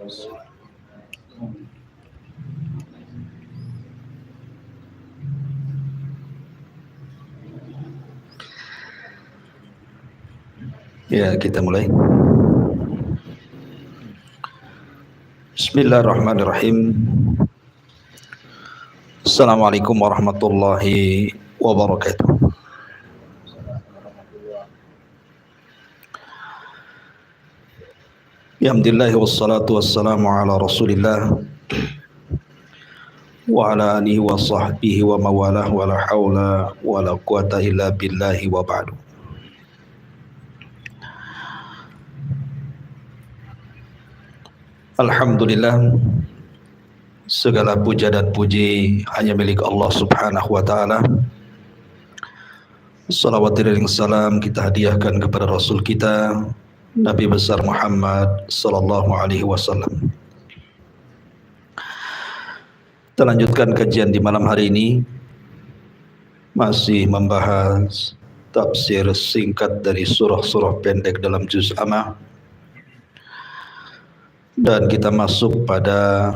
Ya, kita mulai. Bismillahirrahmanirrahim. Assalamualaikum warahmatullahi wabarakatuh. Alhamdulillah wassalatu wassalamu ala Rasulillah wa ala alihi wa sahbihi wa mawalah wa la hawla wa la quwata illa billahi wa ba'du. Alhamdulillah, segala puja dan puji hanya milik Allah Subhanahu wa taala. Salawat dan salam kita hadiahkan kepada Rasul kita Nabi besar Muhammad sallallahu alaihi wasallam. Kita lanjutkan kajian di malam hari ini, masih membahas tafsir singkat dari surah-surah pendek dalam juz Amma. Dan kita masuk pada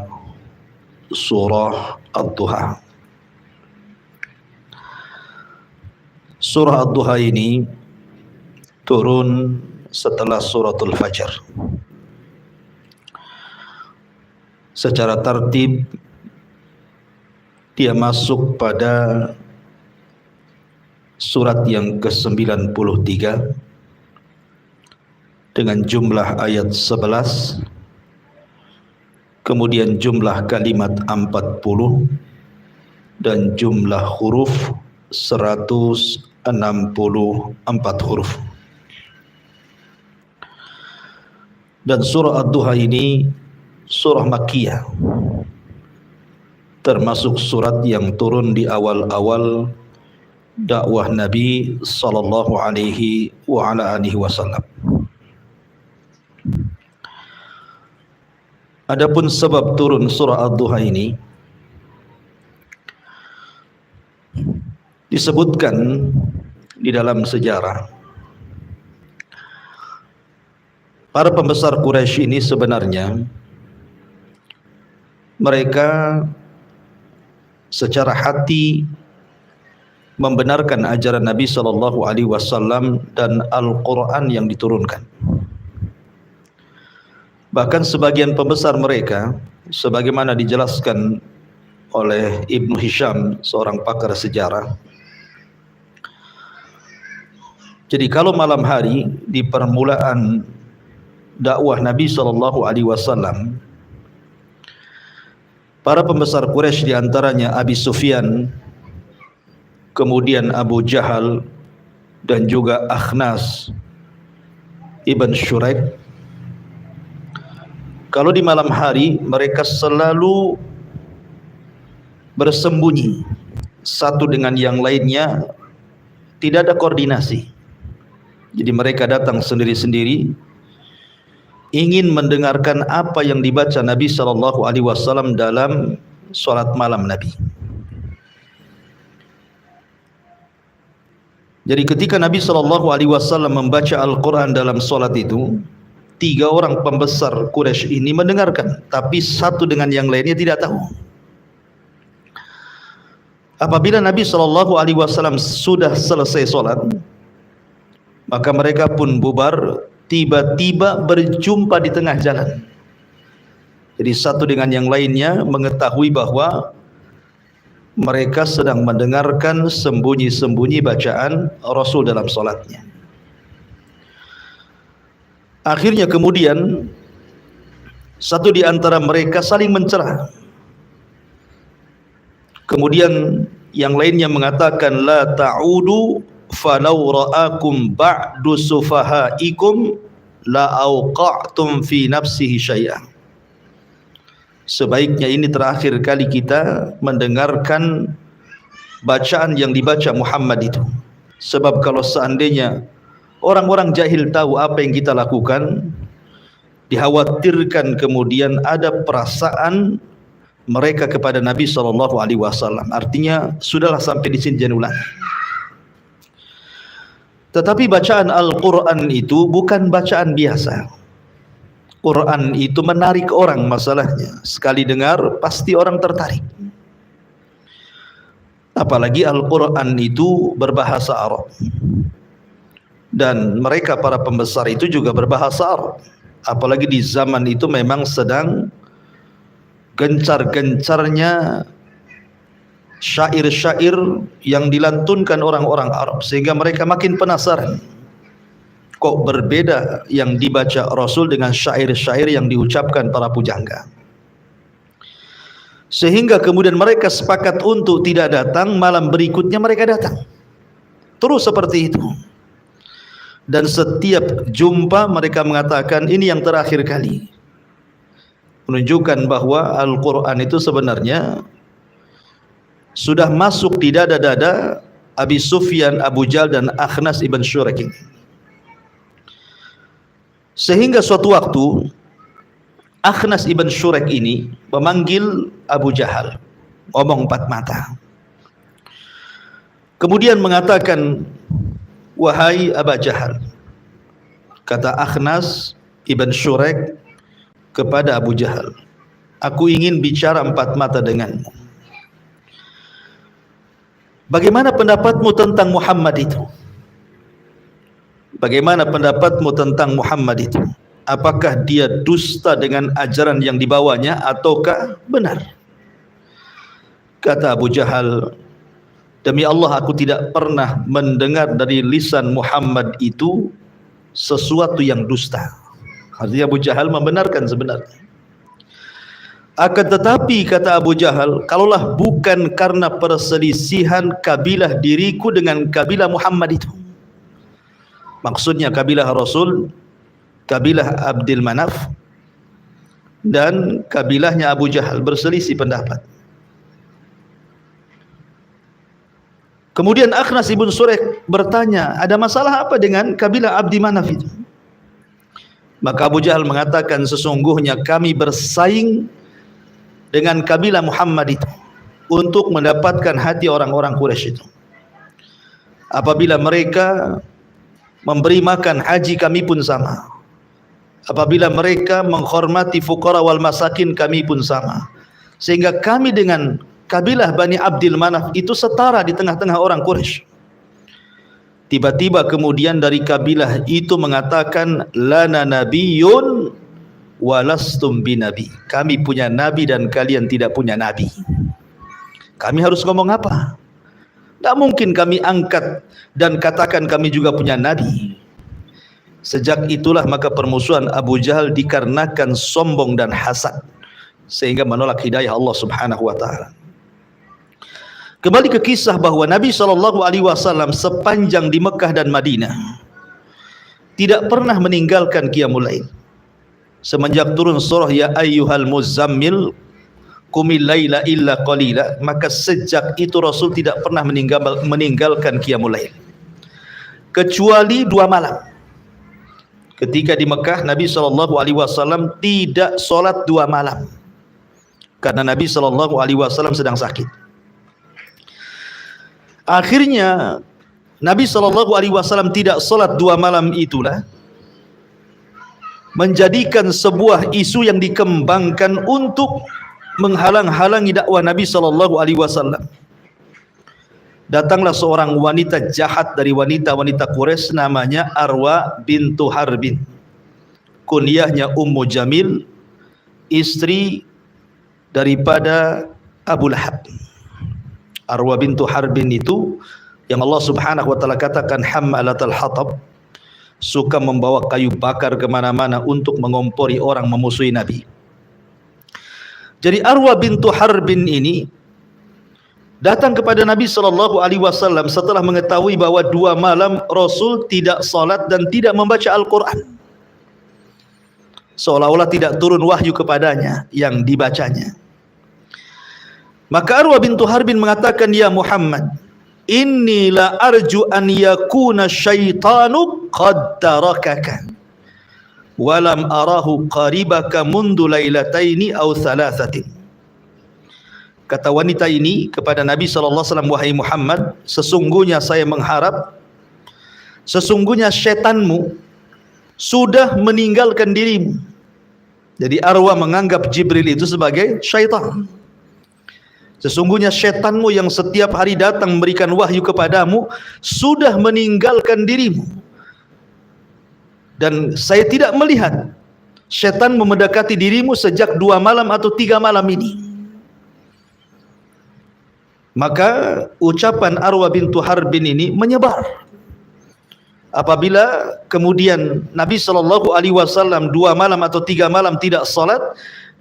surah Ad-Duha. Surah Ad-Duha ini turun setelah suratul Fajr. Secara tertib dia masuk pada surat yang ke-93 dengan jumlah ayat 11, kemudian jumlah kalimat 40 dan jumlah huruf 164 huruf. Dan surah Ad-Duha ini surah Makkiyah, termasuk surat yang turun di awal-awal dakwah Nabi sallallahu alaihi wa ala alihi wasallam. Adapun sebab turun surah Ad-Duha ini disebutkan di dalam sejarah. Para pembesar Quraisy ini sebenarnya mereka secara hati membenarkan ajaran Nabi sallallahu alaihi wasallam dan Al-Qur'an yang diturunkan. Bahkan sebagian pembesar mereka, sebagaimana dijelaskan oleh Ibnu Hisham, seorang pakar sejarah. Jadi kalau malam hari di permulaan dakwah Nabi SAW, para pembesar Quraisy diantaranya Abi Sufyan, kemudian Abu Jahal, dan juga Akhnas Ibn Syuraik, kalau di malam hari mereka selalu bersembunyi satu dengan yang lainnya, tidak ada koordinasi. Jadi mereka datang sendiri-sendiri, ingin mendengarkan apa yang dibaca Nabi sallallahu alaihi wasallam dalam salat malam Nabi. Jadi ketika Nabi sallallahu alaihi wasallam membaca Al-Qur'an dalam salat itu, 3 orang pembesar Quraisy ini mendengarkan, tapi satu dengan yang lainnya tidak tahu. Apabila Nabi sallallahu alaihi wasallam sudah selesai salat, maka mereka pun bubar, tiba-tiba berjumpa di tengah jalan. Jadi satu dengan yang lainnya mengetahui bahwa mereka sedang mendengarkan sembunyi-sembunyi bacaan Rasul dalam salatnya. Akhirnya kemudian satu di antara mereka saling mencela. Kemudian yang lainnya mengatakan, la ta'udu falau ra'akum ba'du sufahaikum la auqa'tum fi nafsihi syai'an. Sebaiknya ini terakhir kali kita mendengarkan bacaan yang dibaca Muhammad itu. Sebab kalau seandainya orang-orang jahil tahu apa yang kita lakukan, dikhawatirkan kemudian ada perasaan mereka kepada Nabi SAW. Artinya sudahlah, sampai di sini jangan ulang. Tetapi bacaan Al-Quran itu bukan bacaan biasa. Quran itu menarik orang masalahnya. Sekali dengar pasti orang tertarik. Apalagi Al-Quran itu berbahasa Arab. Dan mereka para pembesar itu juga berbahasa Arab. Apalagi di zaman itu memang sedang gencar-gencarnya syair-syair yang dilantunkan orang-orang Arab, sehingga mereka makin penasaran. Kok berbeda yang dibaca Rasul dengan syair-syair yang diucapkan para pujangga. Sehingga kemudian mereka sepakat untuk tidak datang, malam berikutnya mereka datang. Terus seperti itu. Dan setiap jumpa mereka mengatakan ini yang terakhir kali. Menunjukkan bahwa Al-Quran itu sebenarnya sudah masuk di dada-dada Abi Sufyan, Abu Jahal dan Akhnas ibn Syurek ini. Sehingga suatu waktu Akhnas ibn Syurek ini memanggil Abu Jahal, ngomong empat mata. Kemudian mengatakan, wahai Abu Jahal, kata Akhnas ibn Syurek kepada Abu Jahal, aku ingin bicara empat mata denganmu. Bagaimana pendapatmu tentang Muhammad itu? Bagaimana pendapatmu tentang Muhammad itu? Apakah dia dusta dengan ajaran yang dibawanya ataukah benar? Kata Abu Jahal, demi Allah aku tidak pernah mendengar dari lisan Muhammad itu sesuatu yang dusta. Artinya Abu Jahal membenarkan sebenarnya. Akan tetapi kata Abu Jahal, kalaulah bukan karena perselisihan kabilah diriku dengan kabilah Muhammad itu. Maksudnya kabilah Rasul, kabilah Abdul Manaf dan kabilahnya Abu Jahal berselisih pendapat. Kemudian Akhnas ibn Syurek bertanya, ada masalah apa dengan kabilah Abdi Manaf itu? Maka Abu Jahal mengatakan, sesungguhnya kami bersaing dengan kabilah Muhammad itu untuk mendapatkan hati orang-orang Quraisy itu. Apabila mereka memberi makan haji, kami pun sama. Apabila mereka menghormati fuqara wal masakin, kami pun sama. Sehingga kami dengan kabilah Bani Abdul Manaf itu setara di tengah-tengah orang Quraisy. Tiba-tiba kemudian dari kabilah itu mengatakan, lana nabiyyun walastum binabi. Kami punya nabi dan kalian tidak punya nabi. Kami harus ngomong apa? Tak mungkin kami angkat dan katakan kami juga punya nabi. Sejak itulah maka permusuhan Abu Jahal dikarenakan sombong dan hasad, sehingga menolak hidayah Allah Subhanahu wa taala. Kembali ke kisah bahwa Nabi SAW sepanjang di Mekah dan Madinah tidak pernah meninggalkan qiyamul lail. Semenjak turun surah ya ayyuhal muzammil qumil laila illa qalila, maka sejak itu Rasul tidak pernah meninggalkan qiyamul lail kecuali 2 malam. Ketika di Mekah Nabi SAW tidak solat 2 malam karena Nabi SAW sedang sakit. Akhirnya Nabi SAW tidak solat 2 malam itulah menjadikan sebuah isu yang dikembangkan untuk menghalang-halangi dakwah Nabi SAW. Datanglah seorang wanita jahat dari wanita-wanita Quraisy, namanya Arwa bintu Harbin. Kunyahnya Ummu Jamil, istri daripada Abu Lahab. Arwa bintu Harbin itu yang Allah Subhanahu wa taala katakan hammalatul hatab, suka membawa kayu bakar kemana-mana untuk mengompori orang memusuhi Nabi. Jadi Arwa bintu Harbin ini datang kepada Nabi SAW setelah mengetahui bahwa 2 malam Rasul tidak salat dan tidak membaca Al-Quran, seolah-olah tidak turun wahyu kepadanya yang dibacanya. Maka Arwa bintu Harbin mengatakan, ya Muhammad, inni la arju an yakuna syaitanu qad tarakaka walam arahu qaribaka mundu lailataini aw thalathatin. Kata wanita ini kepada Nabi SAW, wahai Muhammad, sesungguhnya saya mengharap, sesungguhnya setanmu sudah meninggalkan dirimu Jadi arwah menganggap Jibril itu sebagai syaitan. Sesungguhnya syaitanmu yang setiap hari datang memberikan wahyu kepadamu sudah meninggalkan dirimu. Dan saya tidak melihat syaitan mendekati dirimu sejak 2 malam atau 3 malam ini. Maka ucapan Arwah bintu Harbin ini menyebar. Apabila kemudian Nabi SAW 2 malam atau 3 malam tidak salat,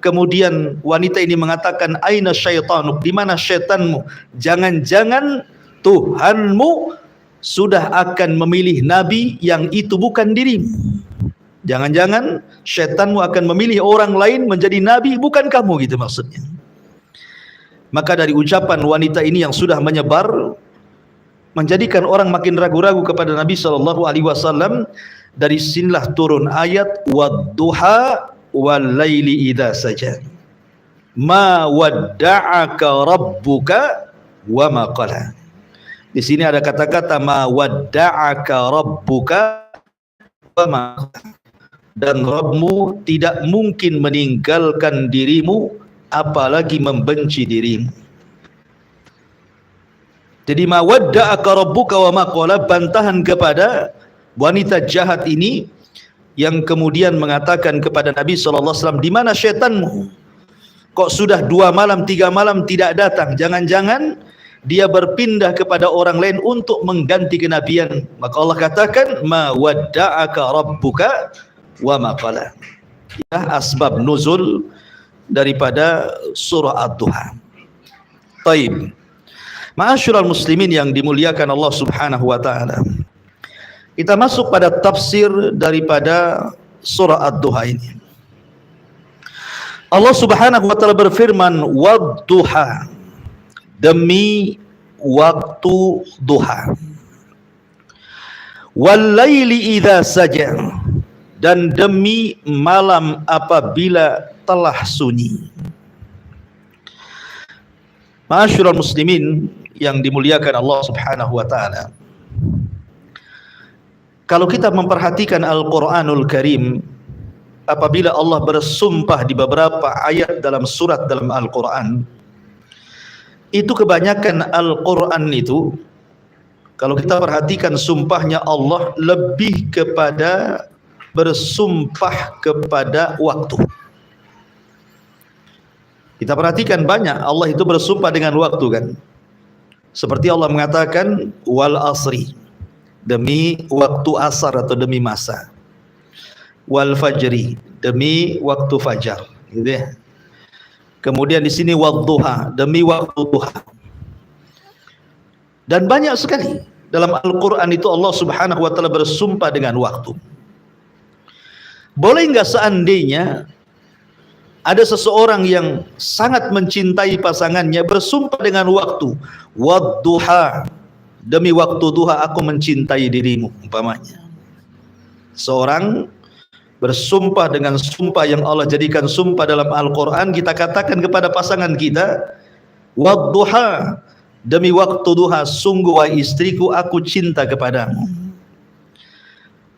kemudian wanita ini mengatakan, aina syaitanuk, di mana syaitanmu? Jangan-jangan Tuhanmu sudah akan memilih nabi yang itu bukan dirimu. Jangan-jangan syaitanmu akan memilih orang lain menjadi nabi bukan kamu, gitu maksudnya. Maka dari ucapan wanita ini yang sudah menyebar, menjadikan orang makin ragu-ragu kepada Nabi SAW. Dari sinilah turun ayat wadduha wal laili idza saja. Ma wadda'aka rabbuka wa ma qala. Di sini ada kata-kata ma wadda'aka rabbuka wa ma qala. Dan Rabbmu tidak mungkin meninggalkan dirimu, apalagi membenci dirimu. Jadi ma wadda'aka rabbuka wa ma qala, bantahan kepada wanita jahat ini yang kemudian mengatakan kepada Nabi SAW, di mana syaitanmu? Kok sudah 2 malam 3 malam tidak datang? Jangan-jangan dia berpindah kepada orang lain untuk mengganti kenabian. Maka Allah katakan ma wadda'aka rabbuka wa ma qala. Ya, asbab nuzul daripada surah Ad-Duha. Taib. Ma'asyiral muslimin yang dimuliakan Allah Subhanahu wa taala. Kita masuk pada tafsir daripada surah Ad-Duha ini. Allah Subhanahu wa taala berfirman, wad-duha, demi waktu duha. Wal laili idza saja, dan demi malam apabila telah sunyi. Ma'asyiral muslimin yang dimuliakan Allah Subhanahu wa taala. Kalau kita memperhatikan Al-Qur'anul Karim, apabila Allah bersumpah di beberapa ayat dalam surat dalam Al-Qur'an, itu kebanyakan Al-Qur'an itu, kalau kita perhatikan sumpahnya Allah lebih kepada bersumpah kepada waktu. Kita perhatikan banyak Allah itu bersumpah dengan waktu, kan? Seperti Allah mengatakan wal asri, demi waktu asar atau demi masa. Wal fajri, demi waktu fajar, gitu ya. Kemudian di sini wadduha, demi waktu duha. Dan banyak sekali dalam Al-Qur'an itu Allah Subhanahu wa taala bersumpah dengan waktu. Boleh enggak seandainya ada seseorang yang sangat mencintai pasangannya bersumpah dengan waktu, wadduha, demi waktu duha aku mencintai dirimu, umpamanya. Seorang bersumpah dengan sumpah yang Allah jadikan sumpah dalam Al-Quran, kita katakan kepada pasangan kita, wadduha, demi waktu duha, sungguh wahai istriku aku cinta kepadamu.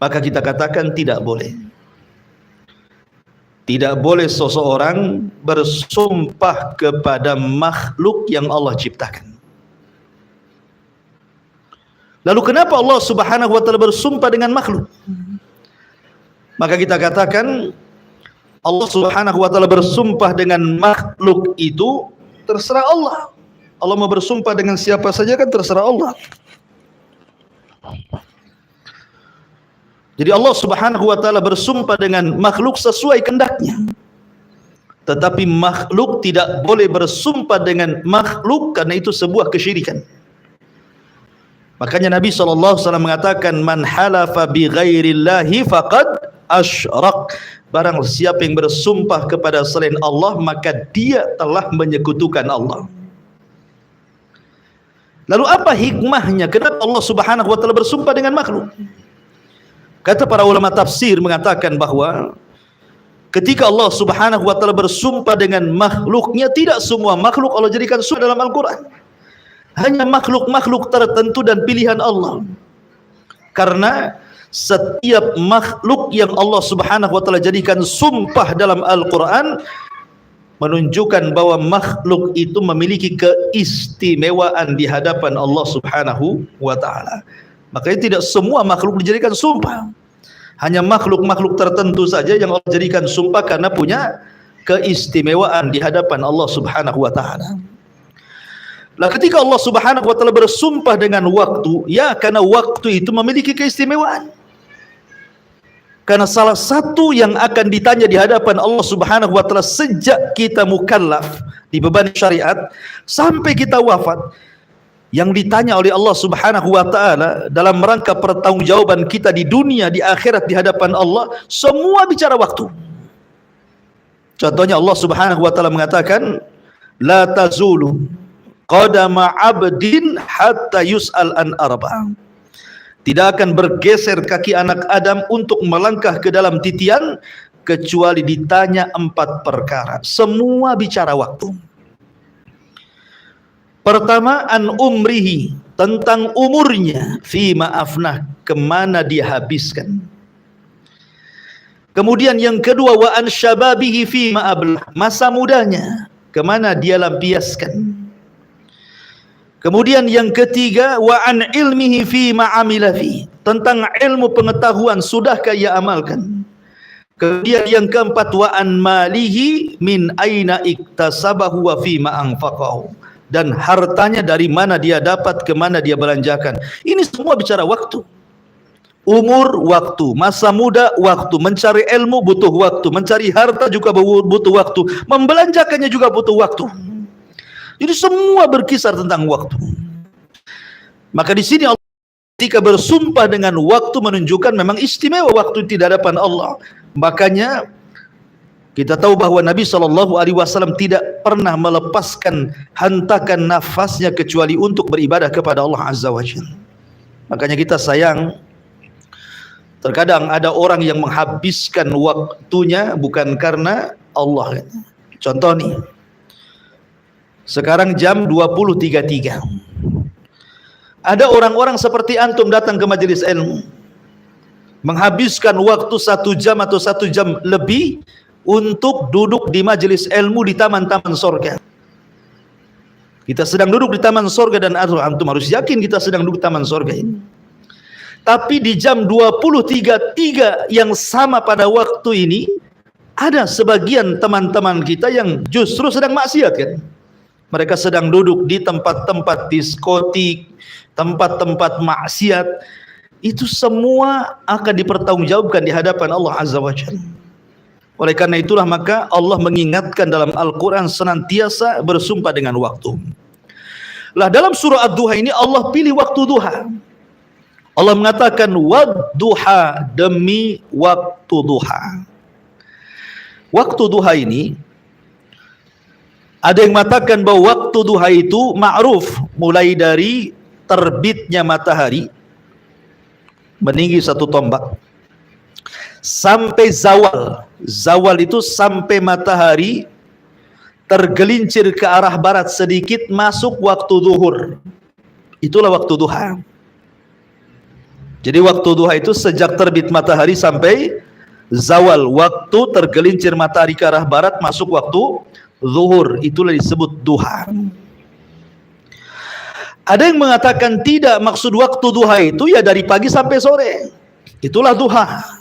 Maka kita katakan tidak boleh. Tidak boleh seseorang bersumpah kepada makhluk yang Allah ciptakan. Lalu kenapa Allah Subhanahu wa taala bersumpah dengan makhluk? Maka kita katakan Allah Subhanahu wa taala bersumpah dengan makhluk itu terserah Allah. Allah mau bersumpah dengan siapa saja kan terserah Allah. Jadi Allah Subhanahu wa taala bersumpah dengan makhluk sesuai kehendaknya. Tetapi makhluk tidak boleh bersumpah dengan makhluk, karena itu sebuah kesyirikan. Makanya Nabi SAW mengatakan man halafa bi ghairillahi faqad asyrak. Barang siapa yang bersumpah kepada selain Allah, maka dia telah menyekutukan Allah. Lalu apa hikmahnya? Kenapa Allah Subhanahu wa taala bersumpah dengan makhluk? Kata para ulama tafsir mengatakan bahwa ketika Allah Subhanahu wa taala bersumpah dengan makhluknya, tidak semua makhluk Allah jadikan sumpah dalam Al-Quran. Hanya makhluk-makhluk tertentu dan pilihan Allah. Karena Setiap makhluk yang Allah Subhanahu wa taala jadikan sumpah dalam Al-Qur'an menunjukkan bahwa makhluk itu memiliki keistimewaan di hadapan Allah Subhanahu wa taala. Makanya tidak semua makhluk dijadikan sumpah. Hanya makhluk-makhluk tertentu saja yang Allah jadikan sumpah karena punya keistimewaan di hadapan Allah Subhanahu wa taala. Lah ketika Allah Subhanahu wa taala bersumpah dengan waktu, ya karena waktu itu memiliki keistimewaan. Karena salah satu yang akan ditanya di hadapan Allah Subhanahu wa taala sejak kita mukallaf, dibebani syariat sampai kita wafat, yang ditanya oleh Allah Subhanahu wa taala dalam rangka pertanggungjawaban kita di dunia, di akhirat, di hadapan Allah, semua bicara waktu. Contohnya Allah Subhanahu wa taala mengatakan, la tazulu qadama 'abdin hatta yus'al an arba'. Tidak akan bergeser kaki anak Adam untuk melangkah ke dalam titian kecuali ditanya 4 perkara. Semua bicara waktu. Pertama, an umrihi, tentang umurnya, fi ma'afnah, kemana dia habiskan. Kemudian yang kedua, wa an syababihi fi ma'ablah, masa mudanya, kemana dia lampiaskan. Kemudian yang ketiga, wa an ilmihi fi ma'amila fi, tentang ilmu pengetahuan sudahkah ia amalkan. Kemudian yang keempat, wa an malihi min aina iktasabahu wa fi ma'anfaqahu, dan hartanya dari mana dia dapat, kemana dia belanjakan. Ini semua bicara waktu. Umur, waktu. Masa muda, waktu. Mencari ilmu, butuh waktu. Mencari harta juga butuh waktu. Membelanjakannya juga butuh waktu. Jadi semua berkisar tentang waktu. Maka di sini Allah ketika bersumpah dengan waktu menunjukkan memang istimewa waktu di hadapan Allah. Makanya kita tahu bahwa Nabi SAW tidak pernah melepaskan hentakan nafasnya kecuali untuk beribadah kepada Allah Azza wa Jalla. Makanya kita sayang, terkadang ada orang yang menghabiskan waktunya bukan karena Allah. Contoh nih, sekarang jam 20.33. Ada orang-orang seperti antum datang ke majelis ilmu, menghabiskan waktu 1 jam atau 1 jam lebih untuk duduk di majelis ilmu di taman-taman sorga. Kita sedang duduk di taman sorga dan antum harus yakin kita sedang duduk di taman sorga ini. Tapi di jam 20.33 yang sama pada waktu ini, ada sebagian teman-teman kita yang justru sedang maksiat kan. Mereka sedang duduk di tempat-tempat diskotik, tempat-tempat maksiat. Itu semua akan dipertanggungjawabkan di hadapan Allah Azza wa Jalla. Oleh karena itulah maka Allah mengingatkan dalam Al-Quran senantiasa bersumpah dengan waktu. Lah dalam surah Ad-Duha ini Allah pilih waktu duha. Allah mengatakan wad-duha, demi waktu duha. Waktu duha ini ada yang mengatakan bahwa waktu duha itu ma'ruf mulai dari terbitnya matahari meninggi 1 tombak sampai zawal. Zawal itu sampai matahari tergelincir ke arah barat sedikit masuk waktu zuhur. Itulah waktu duha. Jadi waktu duha itu sejak terbit matahari sampai zawal, waktu tergelincir matahari ke arah barat masuk waktu zuhur. Itulah disebut duha. Ada yang mengatakan tidak, maksud waktu duha itu ya dari pagi sampai sore. Itulah duha.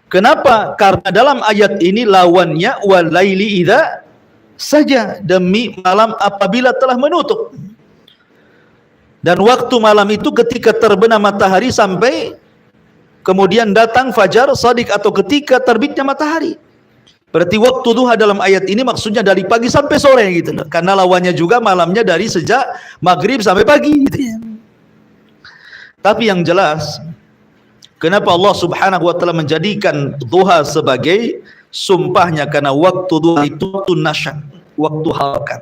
Kenapa? Karena dalam ayat ini lawannya walaili idza saja, demi malam apabila telah menutup. Dan waktu malam itu ketika terbenam matahari sampai kemudian datang fajar shadiq atau ketika terbitnya matahari. Berarti waktu duha dalam ayat ini maksudnya dari pagi sampai sore gitu loh. Karena lawannya juga malamnya dari sejak maghrib sampai pagi gitu ya. Tapi yang jelas, kenapa Allah Subhanahu wa taala menjadikan duha sebagai sumpahnya? Karena waktu duha itu waktu nasyat, waktu harakat.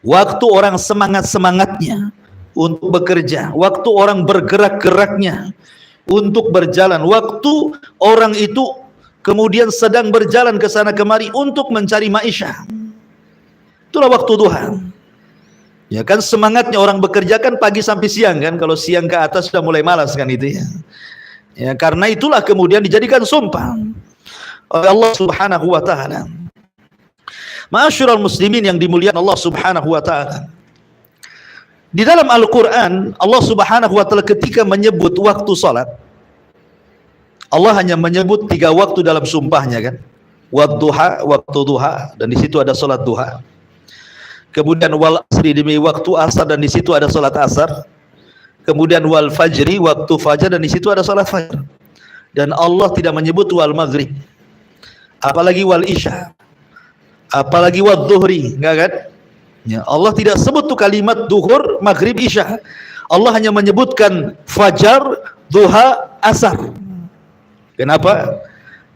Waktu orang semangat-semangatnya untuk bekerja, waktu orang bergerak-geraknya untuk berjalan, waktu orang itu kemudian sedang berjalan ke sana kemari untuk mencari maisha. Itulah waktu duha. Ya kan, semangatnya orang bekerja kan pagi sampai siang kan. Kalau siang ke atas sudah mulai malas kan itu ya. Ya, karena itulah kemudian dijadikan sumpah oleh Allah Subhanahu wa taala. Ma'asyiral muslimin yang dimuliakan Allah Subhanahu wa taala. Di dalam Al-Qur'an Allah Subhanahu wa taala ketika menyebut waktu salat, Allah hanya menyebut 3 waktu dalam sumpahnya kan. Wadduha, waktu duha, dan di situ ada salat duha. Kemudian wal asri, demi waktu asar, dan di situ ada salat asar. Kemudian wal fajri, waktu fajar, dan di situ ada salat fajar. Dan Allah tidak menyebut wal maghrib, apalagi wal isya, apalagi wal dhuhri, enggak kan? Ya, Allah tidak sebut tuh kalimat duhur, maghrib, isya. Allah hanya menyebutkan fajar, duha, asar. Kenapa?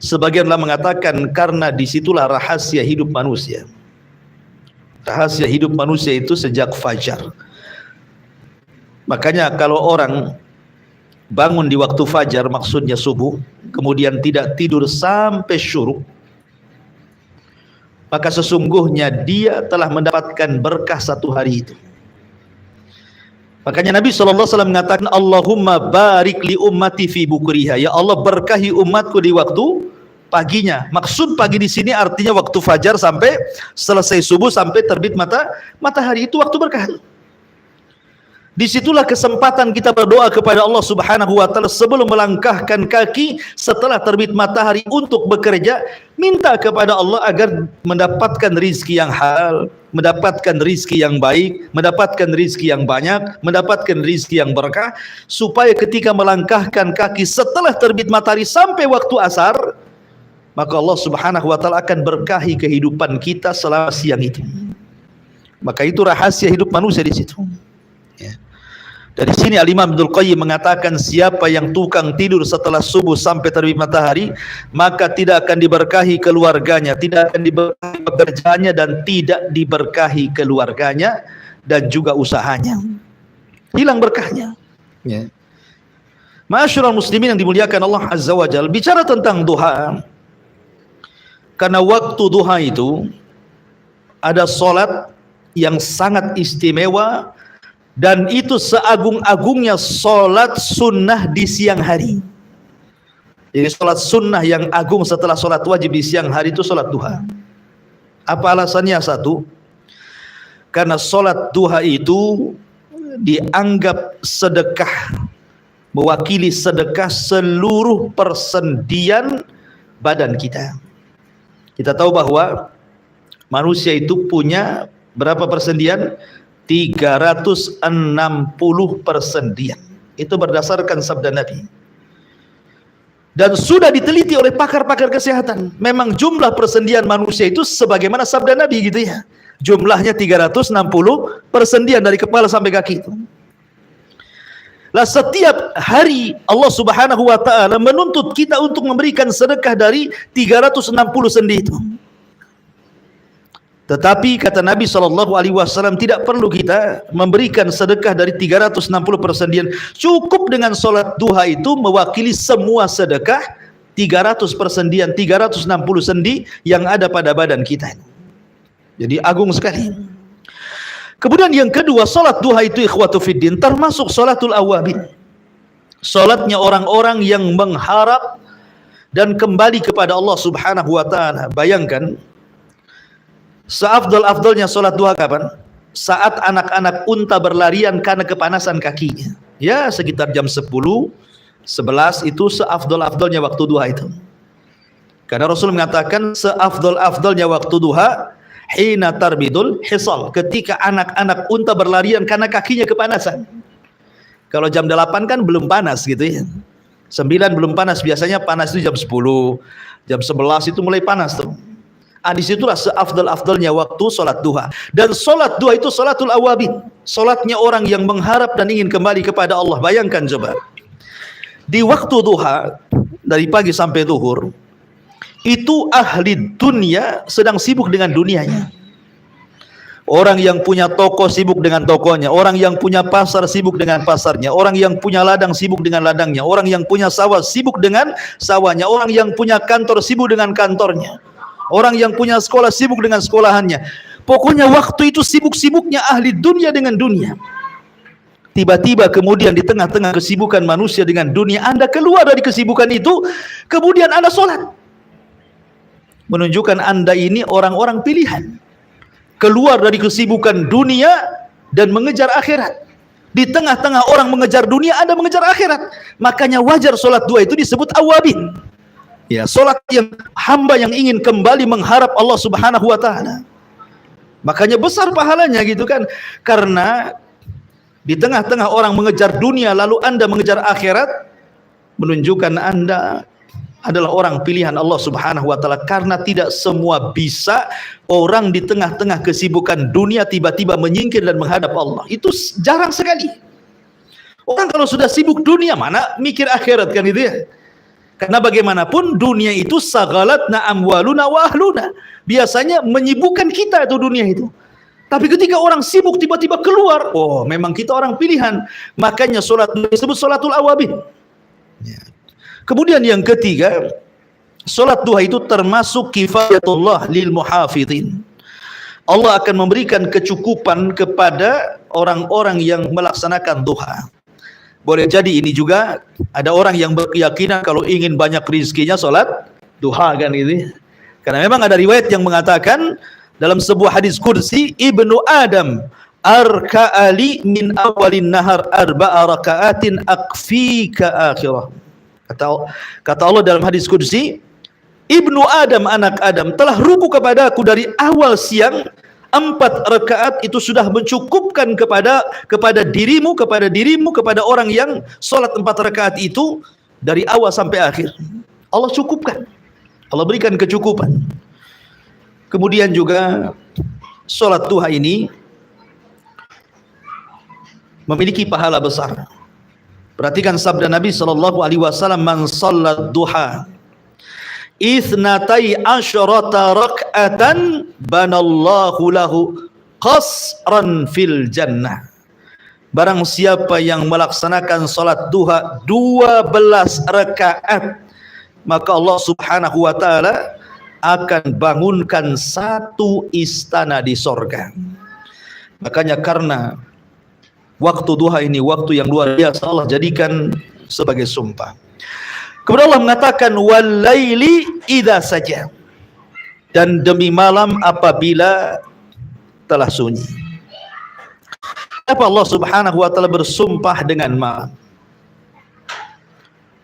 Sebagianlah mengatakan karena disitulah rahasia hidup manusia. Rahasia hidup manusia itu sejak fajar. Makanya kalau orang bangun di waktu fajar, maksudnya subuh, kemudian tidak tidur sampai syuruk, maka sesungguhnya dia telah mendapatkan berkah satu hari itu. Makanya Nabi SAW mengatakan, Allahumma barik li ummati fi bukriha. Ya Allah, berkahi umatku di waktu paginya. Maksud pagi di sini artinya waktu fajar sampai selesai subuh, sampai terbit matahari, itu waktu berkah. Disitulah kesempatan kita berdoa kepada Allah Subhanahu wa taala sebelum melangkahkan kaki setelah terbit matahari untuk bekerja. Minta kepada Allah agar mendapatkan rizki yang halal, mendapatkan rizki yang baik, mendapatkan rizki yang banyak, mendapatkan rizki yang berkah, supaya ketika melangkahkan kaki setelah terbit matahari sampai waktu asar, maka Allah Subhanahu wa taala akan berkahi kehidupan kita selama siang itu. Maka itu rahasia hidup manusia di situ. Ya. Dari sini Al-Imam Ibnul Qayyim mengatakan, siapa yang tukang tidur setelah subuh sampai terbit matahari, maka tidak akan diberkahi keluarganya, tidak akan diberkahi pekerjaannya, dan tidak diberkahi keluarganya dan juga usahanya. Hilang berkahnya. Ya. Ma'asyiral muslimin yang dimuliakan Allah Azza wa Jalla, bicara tentang duha. Karena waktu duha itu ada solat yang sangat istimewa, dan itu seagung-agungnya solat sunnah di siang hari. Jadi solat sunnah yang agung setelah solat wajib di siang hari itu solat duha. Apa alasannya? Satu, karena solat duha itu dianggap sedekah, mewakili sedekah seluruh persendian badan kita. Kita tahu bahwa manusia itu punya berapa persendian? 360 persendian. Itu berdasarkan sabda Nabi. Dan sudah diteliti oleh pakar-pakar kesehatan. Memang jumlah persendian manusia itu sebagaimana sabda Nabi gitu ya. Jumlahnya 360 persendian dari kepala sampai kaki itu. Lah setiap hari Allah Subhanahu wa taala menuntut kita untuk memberikan sedekah dari 360 sendi itu. Tetapi kata Nabi SAW, tidak perlu kita memberikan sedekah dari 360 persendian. Cukup dengan solat duha itu mewakili semua sedekah 300 persendian, 360 sendi yang ada pada badan kita. Jadi agung sekali. Kemudian yang kedua, solat duha itu ikhwatu fiddin termasuk solatul awabin. Solatnya orang-orang yang mengharap dan kembali kepada Allah Subhanahu wa taala. Bayangkan, seafdal-afdalnya solat duha kapan? Saat anak-anak unta berlarian karena kepanasan kakinya. Ya sekitar jam 10, 11 itu seafdal-afdalnya waktu duha itu. Karena Rasul mengatakan seafdal-afdalnya waktu duha hina tarbidul hisal, ketika anak-anak unta berlarian karena kakinya kepanasan. Kalau jam 8 kan belum panas gitu ya. 9 belum panas, biasanya panas itu jam 10, jam 11 itu mulai panas tuh. Disitulah seafdal-afdalnya waktu solat duha. Dan solat duha itu solatul awabin, solatnya orang yang mengharap dan ingin kembali kepada Allah. Bayangkan coba, di waktu duha dari pagi sampai zuhur itu ahli dunia sedang sibuk dengan dunianya. Orang yang punya toko sibuk dengan tokonya, orang yang punya pasar sibuk dengan pasarnya, orang yang punya ladang sibuk dengan ladangnya, orang yang punya sawah sibuk dengan sawahnya, orang yang punya kantor sibuk dengan kantornya, orang yang punya sekolah sibuk dengan sekolahannya. Pokoknya waktu itu sibuk-sibuknya ahli dunia dengan dunia. tiba-tiba kemudian di tengah-tengah kesibukan manusia dengan dunia, Anda keluar dari kesibukan itu, kemudian Anda sholat. Menunjukkan Anda ini orang-orang pilihan. Keluar dari kesibukan dunia dan mengejar akhirat. Di tengah-tengah orang mengejar dunia, Anda mengejar akhirat. Makanya wajar sholat dua itu disebut awabin. Ya, sholat yang hamba yang ingin kembali mengharap Allah Subhanahu wa Ta'ala. Makanya besar pahalanya gitu kan. Karena di tengah-tengah orang mengejar dunia lalu Anda mengejar akhirat, menunjukkan Anda adalah orang pilihan Allah Subhanahu wa Ta'ala. Karena tidak semua bisa orang di tengah-tengah kesibukan dunia tiba-tiba menyingkir dan menghadap Allah. Itu jarang sekali. Orang kalau sudah sibuk dunia, mana mikir akhirat kan itu ya. Karena bagaimanapun dunia itu sagalatna amwaluna wa ahluna. Biasanya menyibukkan kita itu dunia itu. Tapi ketika orang sibuk tiba-tiba keluar, oh memang kita orang pilihan. Makanya sholat disebut sholatul awabin. Ya. Kemudian yang ketiga, sholat duha itu termasuk kifayatullah lil muhafidhin. Allah akan memberikan kecukupan kepada orang-orang yang melaksanakan duha. Boleh jadi ini juga ada orang yang berkeyakinan kalau ingin banyak rizkinya sholat duha kan ini. Karena memang ada riwayat yang mengatakan dalam sebuah hadis kursi, Ibnu Adam arka'ali min awalin nahar arba'a raka'atin akfika akhirah. Kata Allah dalam hadis kursi, Ibnu Adam, anak Adam, telah ruku kepadaku dari awal siang, 4 rakaat itu sudah mencukupkan kepada dirimu, kepada orang yang sholat 4 rakaat itu dari awal sampai akhir. Allah cukupkan, Allah berikan kecukupan. Kemudian juga sholat duha ini memiliki pahala besar. Perhatikan sabda Nabi SAW, man sholat duha ithnatai asyrata rak'atan banallahu lahu qasran fil jannah. Barang siapa yang melaksanakan sholat duha 12 rakaat, maka Allah Subhanahu wa Ta'ala akan bangunkan satu istana di sorga. Makanya karena waktu duha ini waktu yang luar biasa, Allah jadikan sebagai sumpah. Kemudian Allah mengatakan walaili idza saja, dan demi malam apabila telah sunyi. Apa Allah Subhanahu wa Ta'ala bersumpah dengan malam?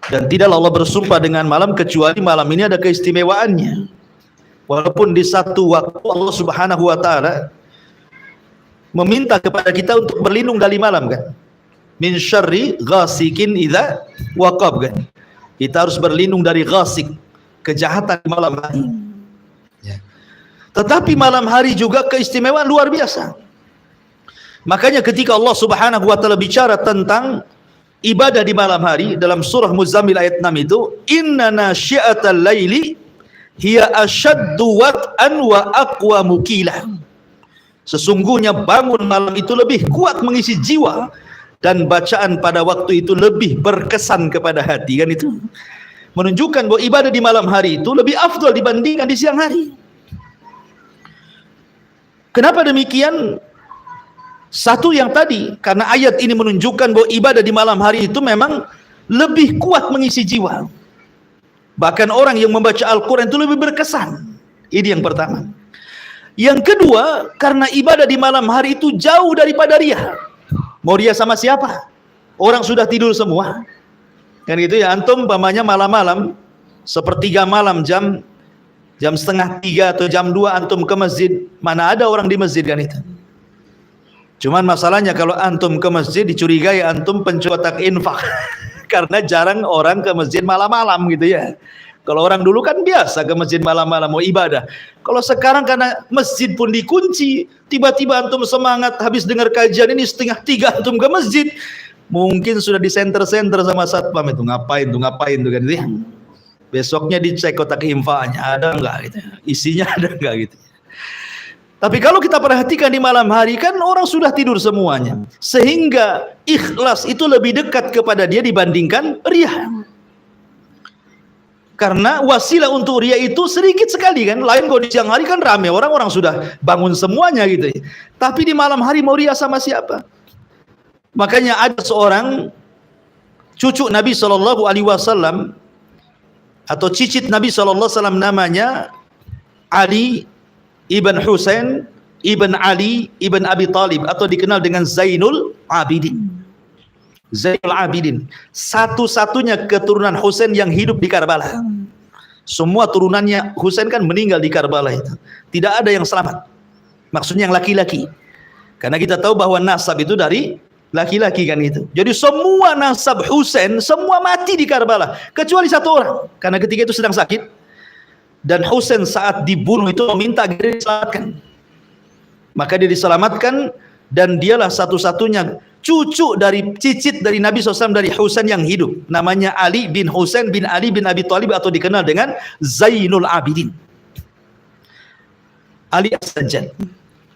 Dan tidaklah Allah bersumpah dengan malam kecuali malam ini ada keistimewaannya. Walaupun di satu waktu Allah Subhanahu wa Ta'ala meminta kepada kita untuk berlindung dari malam kan. Min syarri ghasikin idza waqab kan. Kita harus berlindung dari ghasik, kejahatan di malam hari. Ya. Tetapi malam hari juga keistimewaan luar biasa. Makanya ketika Allah Subhanahu wa Ta'ala bicara tentang ibadah di malam hari dalam surah Muzammil ayat 6 itu, inna nasyi'atal laili hiya asyaddu wat'an wa aqwa muqila. Sesungguhnya bangun malam itu lebih kuat mengisi jiwa, dan bacaan pada waktu itu lebih berkesan kepada hati kan. Itu menunjukkan bahwa ibadah di malam hari itu lebih afdal dibandingkan di siang hari. Kenapa demikian? Satu yang tadi, karena ayat ini menunjukkan bahwa ibadah di malam hari itu memang lebih kuat mengisi jiwa. Bahkan orang yang membaca Al-Quran itu lebih berkesan. Ini yang pertama. Yang kedua, karena ibadah di malam hari itu jauh daripada riya. Mau riya sama siapa? Orang sudah tidur semua. Kan gitu ya, antum umpamanya malam-malam, sepertiga malam, jam 2:30 atau jam 2 antum ke masjid, mana ada orang di masjid kan itu. Cuman masalahnya kalau antum ke masjid dicurigai antum pencotak infak. Karena jarang orang ke masjid malam-malam gitu ya. Kalau orang dulu kan biasa ke masjid malam-malam mau ibadah. Kalau sekarang karena masjid pun dikunci, tiba-tiba antum semangat habis dengar kajian ini 2:30 antum ke masjid, mungkin sudah di senter-senter sama satpam itu, ngapain tuh kan gitu ya. Besoknya dicek kotak infaknya ada enggak gitu, isinya ada enggak gitu. Tapi kalau kita perhatikan di malam hari kan orang sudah tidur semuanya, sehingga ikhlas itu lebih dekat kepada dia dibandingkan riya. Karena wasilah untuk riya itu sedikit sekali kan. Lain kalau di siang hari kan ramai orang sudah bangun semuanya gitu. Tapi di malam hari mau riya sama siapa? Makanya ada seorang cucu Nabi SAW atau cicit Nabi SAW namanya Ali ibn Husain ibn Ali ibn Abi Talib atau dikenal dengan Zainul Abidin. Zainul Abidin, satu-satunya keturunan Husain yang hidup di Karbala. Semua turunannya Husain kan meninggal di Karbala itu. Tidak ada yang selamat. Maksudnya yang laki-laki. Karena kita tahu bahwa nasab itu dari laki-laki kan itu. Jadi semua nasab Husain semua mati di Karbala kecuali satu orang. Karena ketika itu sedang sakit dan Husain saat dibunuh itu meminta agar diselamatkan. Maka dia diselamatkan dan dialah satu-satunya cucu dari cicit dari Nabi SAW dari Husain yang hidup. Namanya Ali bin Husain bin Ali bin Abi Talib atau dikenal dengan Zainul Abidin. Ali As-Sajjad.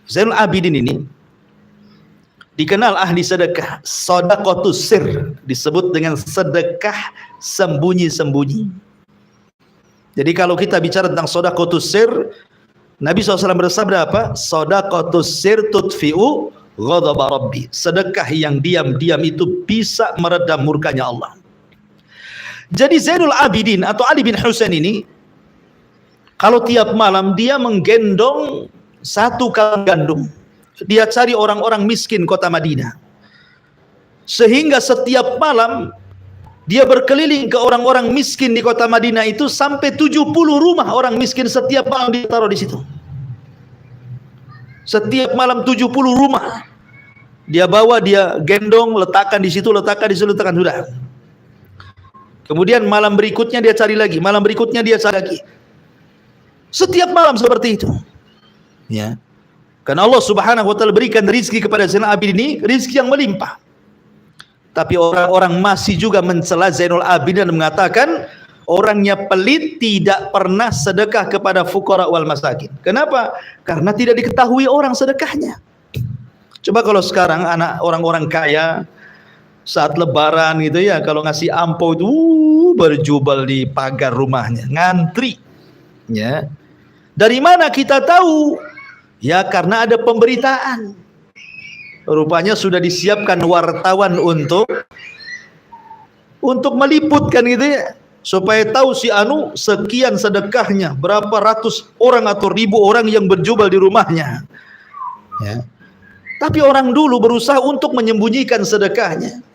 Zainul Abidin ini dikenal ahli sedekah, sedekahtus sir, disebut dengan sedekah sembunyi-sembunyi. Jadi kalau kita bicara tentang sedekahtus sir, Nabi SAW bersabda apa? Sedekahtus sir tudfi'u ghadab Rabbi. Sedekah yang diam-diam itu bisa meredam murkanya Allah. Jadi Zainul Abidin atau Ali bin Husain ini, kalau tiap malam dia menggendong 1 kaleng gandum. Dia cari orang-orang miskin kota Madinah. Sehingga setiap malam dia berkeliling ke orang-orang miskin di kota Madinah itu sampai 70 rumah orang miskin setiap malam ditaruh di situ. Setiap malam 70 rumah. Dia bawa, dia gendong, letakkan di situ, letakkan di situ, letakkan sudah. Kemudian malam berikutnya dia cari lagi, malam berikutnya dia cari lagi. Setiap malam seperti itu. Ya. Karena Allah Subhanahu wa taala berikan rizki kepada Zainul Abidin ini, rizki yang melimpah. Tapi orang-orang masih juga mencela Zainul Abidin dan mengatakan orangnya pelit, tidak pernah sedekah kepada fuqara wal masakin. Kenapa? Karena tidak diketahui orang sedekahnya. Coba kalau sekarang anak orang-orang kaya saat lebaran gitu ya, kalau ngasih ampau itu berjubel di pagar rumahnya, ngantri. Ya. Dari mana kita tahu? Ya karena ada pemberitaan. Rupanya sudah disiapkan wartawan untuk meliputkan gitu ya, supaya tahu si anu sekian sedekahnya, berapa ratus orang atau ribu orang yang berjubel di rumahnya. Ya. Tapi orang dulu berusaha untuk menyembunyikan sedekahnya.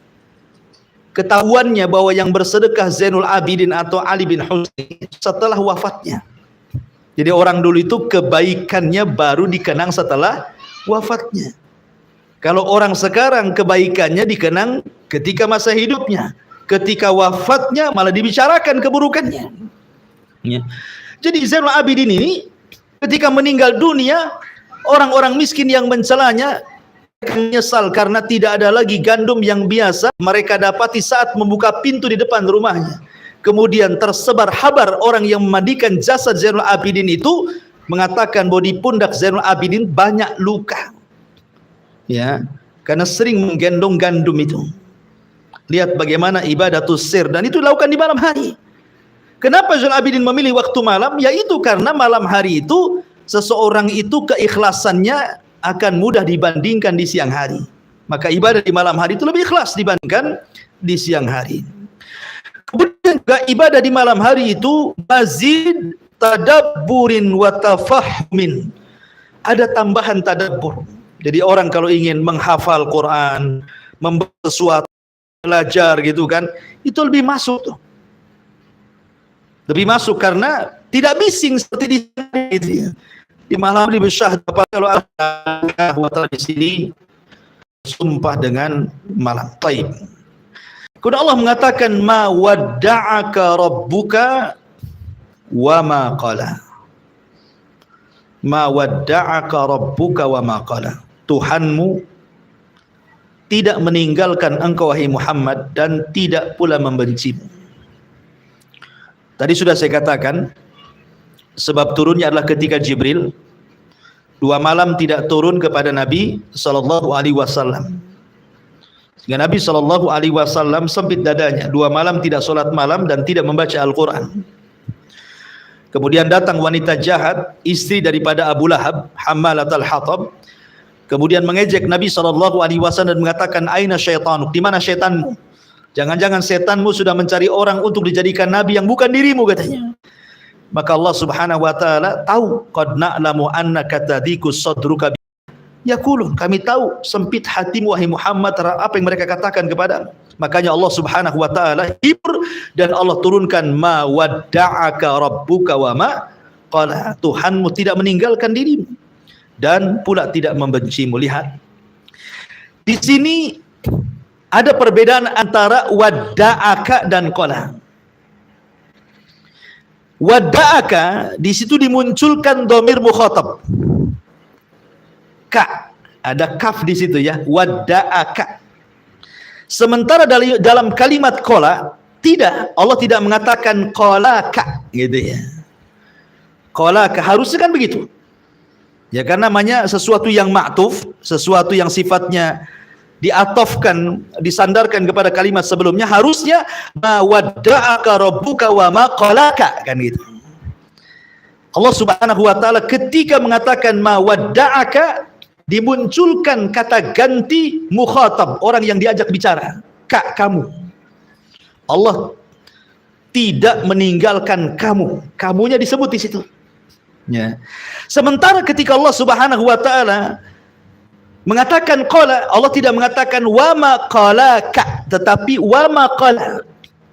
Ketahuannya bahwa yang bersedekah Zainul Abidin atau Ali bin Husain setelah wafatnya. Jadi orang dulu itu kebaikannya baru dikenang setelah wafatnya. Kalau orang sekarang kebaikannya dikenang ketika masa hidupnya, ketika wafatnya malah dibicarakan keburukannya. Ya. Jadi Zainul Abidin ini ketika meninggal dunia, orang-orang miskin yang mencelanya menyesal karena tidak ada lagi gandum yang biasa mereka dapati saat membuka pintu di depan rumahnya. Kemudian tersebar kabar orang yang memandikan jasad Zainul Abidin itu mengatakan bahwa di pundak Zainul Abidin banyak luka. Ya, karena sering menggendong gandum itu. Lihat bagaimana ibadatus sir, dan itu dilakukan di malam hari. Kenapa Zainul Abidin memilih waktu malam? Yaitu karena malam hari itu seseorang itu keikhlasannya akan mudah dibandingkan di siang hari. Maka ibadah di malam hari itu lebih ikhlas dibandingkan di siang hari. Kemudian juga ibadah di malam hari itu mazid tadabburin wa tafahmin. Ada tambahan tadabbur. Jadi orang kalau ingin menghafal Quran, membaca sesuatu, belajar gitu kan, itu lebih masuk tuh. Lebih masuk karena tidak bising seperti di sini gitu ya. Di malam lebih syahdu kalau ada di sini sumpah dengan malam. Taib. Kemudian Allah mengatakan ma wadda'aka rabbuka wa ma qala. Ma wadda'aka rabbuka wa ma qala. Tuhanmu tidak meninggalkan engkau wahai Muhammad dan tidak pula membencimu. Tadi sudah saya katakan sebab turunnya adalah ketika Jibril 2 malam tidak turun kepada Nabi sallallahu alaihi wasallam. Sehingga Nabi sallallahu alaihi wasallam sempit dadanya, 2 malam tidak salat malam dan tidak membaca Al-Qur'an. Kemudian datang wanita jahat, istri daripada Abu Lahab, Hammalatul Hatab, Kemudian mengejek Nabi SAW dan mengatakan, aina syaitanuk, di mana syaitanmu? Jangan-jangan setanmu sudah mencari orang untuk dijadikan nabi yang bukan dirimu, katanya. Maka Allah Subhanahu wa taala tahu, qad na'lamu annaka tadiku sadruka yaqulun, kami tahu sempit hatimu wahai Muhammad apa yang mereka katakan kepada. Makanya Allah Subhanahu wa taala hibur dan Allah turunkan ma wadda'aka rabbuka wa ma qala, Tuhanmu tidak meninggalkan dirimu dan pula tidak membencimu. Lihat, di sini ada perbedaan antara wadda'aka dan qala. Wadda'aka di situ dimunculkan dhamir mukhatab. Ka, ada kaf di situ ya, wadda'aka. Sementara dalam kalimat qala tidak, Allah tidak mengatakan qalaka gitu ya. Qalaka harusnya kan begitu. Ya kan, namanya sesuatu yang ma'tuf, sesuatu yang sifatnya diatofkan, disandarkan kepada kalimat sebelumnya, harusnya ma wadda'aka rabbuka wa ma qalaka, kan gitu. Allah Subhanahu wa taala ketika mengatakan ma wadda'aka, dimunculkan kata ganti mukhatab, orang yang diajak bicara, kak, kamu. Allah tidak meninggalkan kamu, kamunya disebut di situ. Ya. Sementara ketika Allah Subhanahu wa taala mengatakan qala, Allah tidak mengatakan wa ma qalaka, tetapi wa ma qala,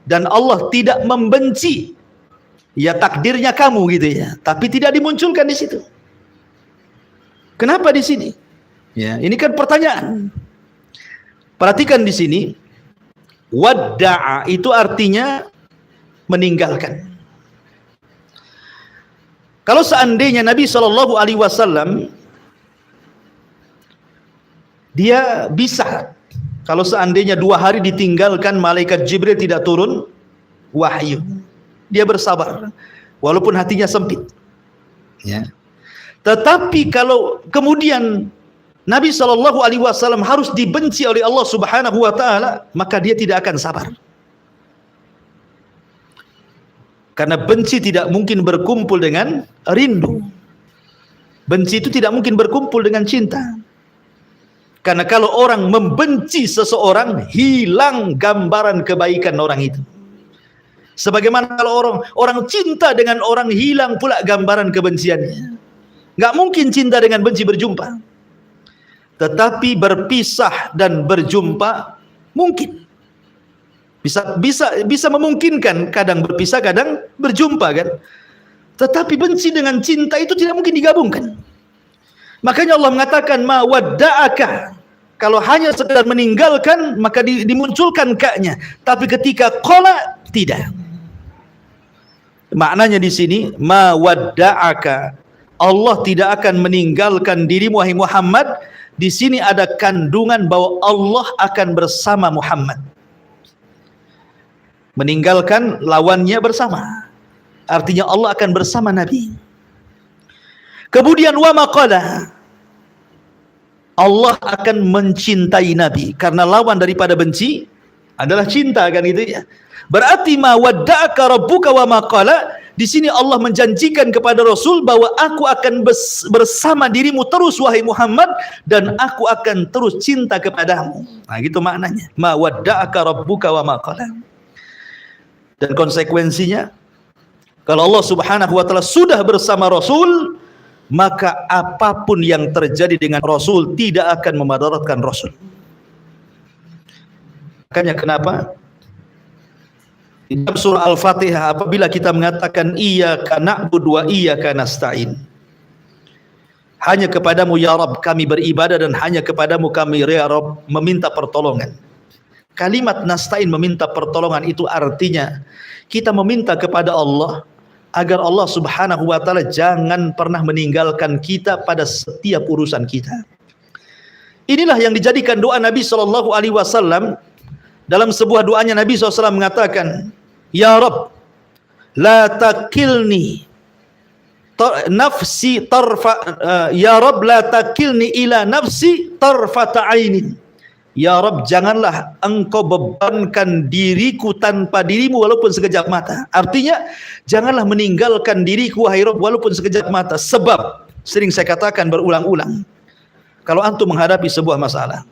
dan Allah tidak membenci. Ya takdirnya kamu gitu ya, tapi tidak dimunculkan di situ. Kenapa di sini? Ya, ini kan pertanyaan. Perhatikan di sini, wadda'a itu artinya meninggalkan. Kalau seandainya Nabi SAW dia bisa, kalau seandainya 2 hari ditinggalkan malaikat Jibril tidak turun wahyu, dia bersabar walaupun hatinya sempit. Ya. Tetapi kalau kemudian Nabi SAW harus dibenci oleh Allah Subhanahu wa taala, maka dia tidak akan sabar. Karena benci tidak mungkin berkumpul dengan rindu. Benci itu tidak mungkin berkumpul dengan cinta. Karena kalau orang membenci seseorang, hilang gambaran kebaikan orang itu. Sebagaimana kalau orang cinta dengan orang, hilang pula gambaran kebenciannya. Nggak mungkin cinta dengan benci berjumpa. Tetapi berpisah dan berjumpa mungkin. Bisa memungkinkan, kadang berpisah, kadang berjumpa kan. Tetapi benci dengan cinta itu tidak mungkin digabungkan. Makanya Allah mengatakan ma wadda'aka. Kalau hanya sekedar meninggalkan, maka dimunculkan kaknya. Tapi ketika qala, tidak. Maknanya di sini ma wadda'aka, Allah tidak akan meninggalkan dirimu wahai Muhammad. Di sini ada kandungan bahwa Allah akan bersama Muhammad. Meninggalkan lawannya bersama, artinya Allah akan bersama Nabi. Kemudian wa maqala, Allah akan mencintai Nabi, karena lawan daripada benci adalah cinta, kan gitu ya. Berarti ma wadda'aka rabbuka wa maqala, di sini Allah menjanjikan kepada Rasul bahwa aku akan bersama dirimu terus wahai Muhammad, dan aku akan terus cinta kepadamu. Nah, gitu maknanya. Ma wadda'aka rabbuka wa maqala. Dan konsekuensinya, kalau Allah Subhanahu wa taala sudah bersama Rasul, maka apapun yang terjadi dengan Rasul tidak akan memadaratkan Rasul. Makanya kenapa di dalam surah Al-Fatihah apabila kita mengatakan iyyaka na'budu wa iyyaka nasta'in, hanya kepadamu ya Rabb kami beribadah dan hanya kepadamu kami ya Rabb meminta pertolongan. Kalimat nasta'in, meminta pertolongan, itu artinya kita meminta kepada Allah agar Allah Subhanahu wa taala jangan pernah meninggalkan kita pada setiap urusan kita. Inilah yang dijadikan doa Nabi SAW. Dalam sebuah doanya Nabi SAW mengatakan, ya Rabb la takilni nafsi tarfa, ya Rabb la takilni ila nafsi tarfata ainin. Ya Rabb, janganlah engkau bebankan diriku tanpa dirimu walaupun sekejap mata. Artinya, janganlah meninggalkan diriku wahai Rabb walaupun sekejap mata. Sebab, sering saya katakan berulang-ulang, Kalau antum menghadapi sebuah masalah,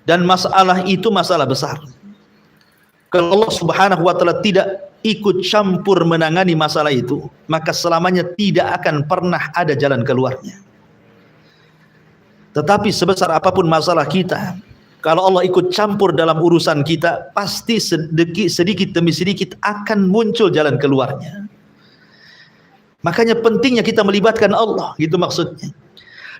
dan masalah itu masalah besar, kalau Allah Subhanahu wa taala tidak ikut campur menangani masalah itu, maka selamanya tidak akan pernah ada jalan keluarnya. Tetapi sebesar apapun masalah kita, kalau Allah ikut campur dalam urusan kita, pasti sedikit demi sedikit akan muncul jalan keluarnya. Makanya pentingnya kita melibatkan Allah, gitu maksudnya.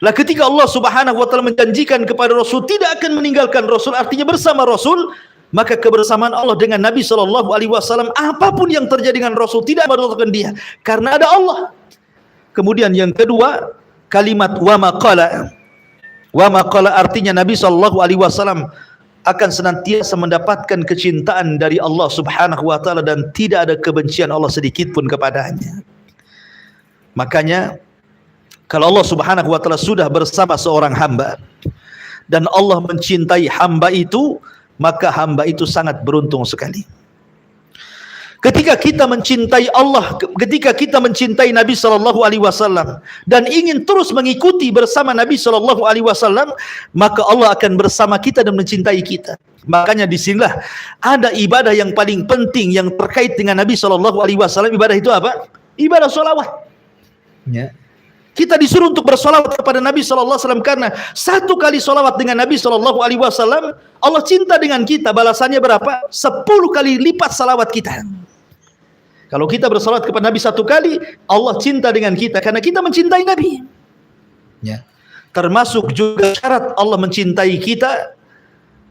Lah ketika Allah Subhanahu wa taala menjanjikan kepada Rasul tidak akan meninggalkan Rasul, artinya bersama Rasul, maka kebersamaan Allah dengan Nabi sallallahu alaihi wasallam, apapun yang terjadi dengan Rasul tidak merugikan dia, karena ada Allah. Kemudian yang kedua, kalimat wa maqala. Wa maqala artinya Nabi sallallahu alaihi wasallam akan senantiasa mendapatkan kecintaan dari Allah Subhanahu wa taala dan tidak ada kebencian Allah sedikit pun kepadanya. Makanya kalau Allah Subhanahu wa taala sudah bersama seorang hamba dan Allah mencintai hamba itu, maka hamba itu sangat beruntung sekali. Ketika kita mencintai Allah, ketika kita mencintai Nabi sallallahu alaihi wasallam dan ingin terus mengikuti bersama Nabi sallallahu alaihi wasallam, maka Allah akan bersama kita dan mencintai kita. Makanya disinilah ada ibadah yang paling penting yang terkait dengan Nabi sallallahu alaihi wasallam. Ibadah itu apa? Ibadah sholawat. Ya. Kita disuruh untuk bersolawat kepada Nabi sallallahu alaihi wasallam, karena satu kali solawat dengan Nabi sallallahu alaihi wasallam, Allah cinta dengan kita. Balasannya berapa? 10 kali lipat salawat kita. Kalau kita bersolawat kepada Nabi satu kali, Allah cinta dengan kita karena kita mencintai Nabi. Ya. Termasuk juga syarat Allah mencintai kita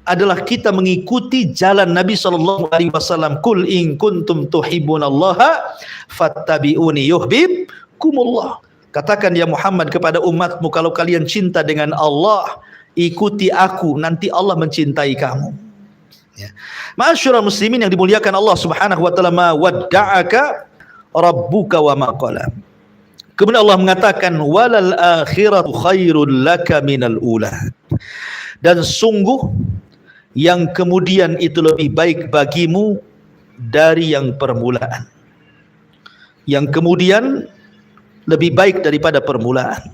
adalah kita mengikuti jalan Nabi sallallahu alaihi wasallam. Qul in kuntum tuhibbunallaha fattabi'uni yuhibbukumullah. Katakan ya Muhammad kepada umatmu, kalau kalian cinta dengan Allah, ikuti aku, nanti Allah mencintai kamu. Ya. Ma'asyiral muslimin yang dimuliakan Allah Subhanahu wa taala, ma wadda'aka rabbuka wa ma qala. Kemudian Allah mengatakan walal akhiratu khairul laka minal ula. Dan sungguh yang kemudian itu lebih baik bagimu dari yang permulaan. Yang kemudian lebih baik daripada permulaan.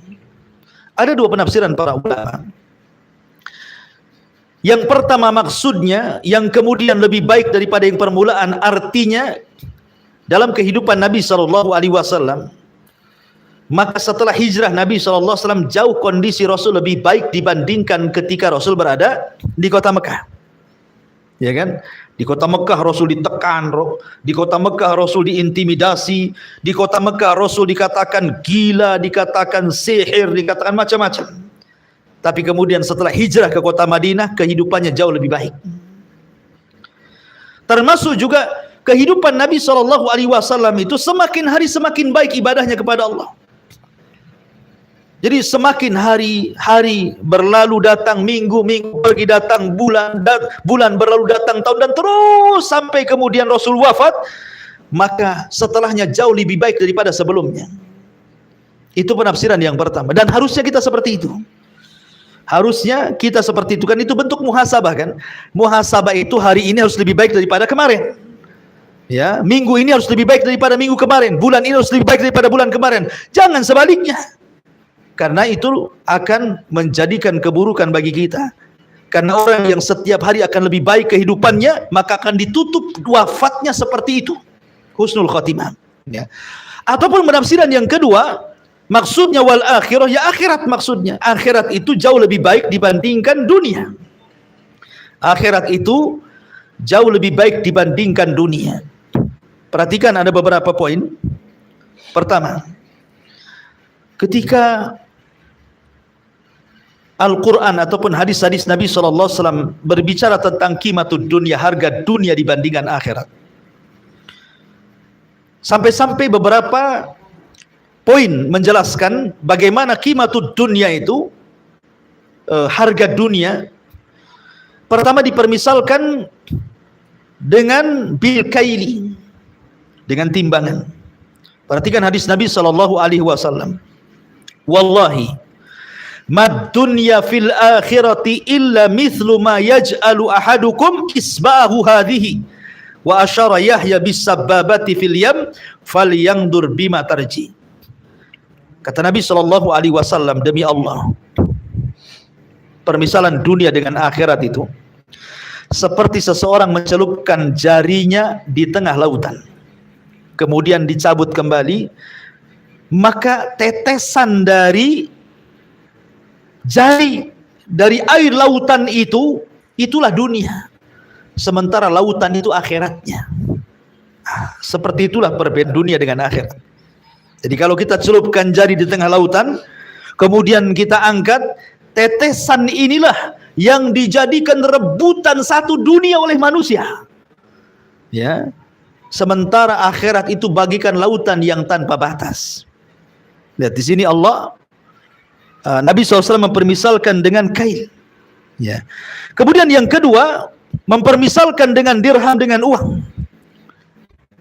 Ada dua penafsiran para ulama. Yang pertama maksudnya yang kemudian lebih baik daripada yang permulaan, artinya dalam kehidupan Nabi sallallahu alaihi wasallam, maka setelah hijrah Nabi sallallahu alaihi wasallam jauh kondisi Rasul lebih baik dibandingkan ketika Rasul berada di kota Mekah. Ya kan? Di kota Mekah Rasul ditekan, di kota Mekah Rasul diintimidasi, di kota Mekah Rasul dikatakan gila, dikatakan sihir, dikatakan macam-macam. Tapi kemudian setelah hijrah ke kota Madinah, kehidupannya jauh lebih baik. Termasuk juga kehidupan Nabi sallallahu alaihi wasallam itu semakin hari semakin baik ibadahnya kepada Allah. Jadi semakin hari berlalu datang, minggu pergi datang, bulan berlalu datang tahun, dan terus sampai kemudian Rasul wafat, maka setelahnya jauh lebih baik daripada sebelumnya. Itu penafsiran yang pertama, dan harusnya kita seperti itu. Harusnya kita seperti itu, kan itu bentuk muhasabah kan. Muhasabah itu hari ini harus lebih baik daripada kemarin. Ya, minggu ini harus lebih baik daripada minggu kemarin, bulan ini harus lebih baik daripada bulan kemarin. Jangan sebaliknya. Karena itu akan menjadikan keburukan bagi kita. Karena orang yang setiap hari akan lebih baik kehidupannya, maka akan ditutup wafatnya seperti itu, husnul khotimah. Ya. Ataupun penafsiran yang kedua, maksudnya wal akhirah, ya akhirat maksudnya. Akhirat itu jauh lebih baik dibandingkan dunia. Akhirat itu jauh lebih baik dibandingkan dunia. Perhatikan ada beberapa poin. Pertama, ketika Al-Quran ataupun hadis-hadis Nabi SAW berbicara tentang qimatud dunia, harga dunia dibandingkan akhirat, sampai-sampai beberapa poin menjelaskan bagaimana qimatud dunia itu, harga dunia. Pertama dipermisalkan dengan bil kaili, dengan timbangan. Perhatikan hadis Nabi SAW. Wallahi mad dunya fil akhirati illa mithlu ma yaj'alu ahadukum isba'ahu hadhihi wa asyara Yahya bis sababati fil yam falyandur bima tarji. Kata Nabi SAW, demi Allah, permisalan dunia dengan akhirat itu seperti seseorang mencelupkan jarinya di tengah lautan, kemudian dicabut kembali, maka tetesan dari jari dari air lautan itu, itulah dunia, sementara lautan itu akhiratnya. Seperti itulah perbedaan dunia dengan akhirat. Jadi kalau kita celupkan jari di tengah lautan, kemudian kita angkat, tetesan inilah yang dijadikan rebutan satu dunia oleh manusia. Ya. Sementara akhirat itu bagikan lautan yang tanpa batas. Lihat di sini Allah, Nabi SAW mempermisalkan dengan kail. Ya. Kemudian yang kedua, mempermisalkan dengan dirham, dengan uang.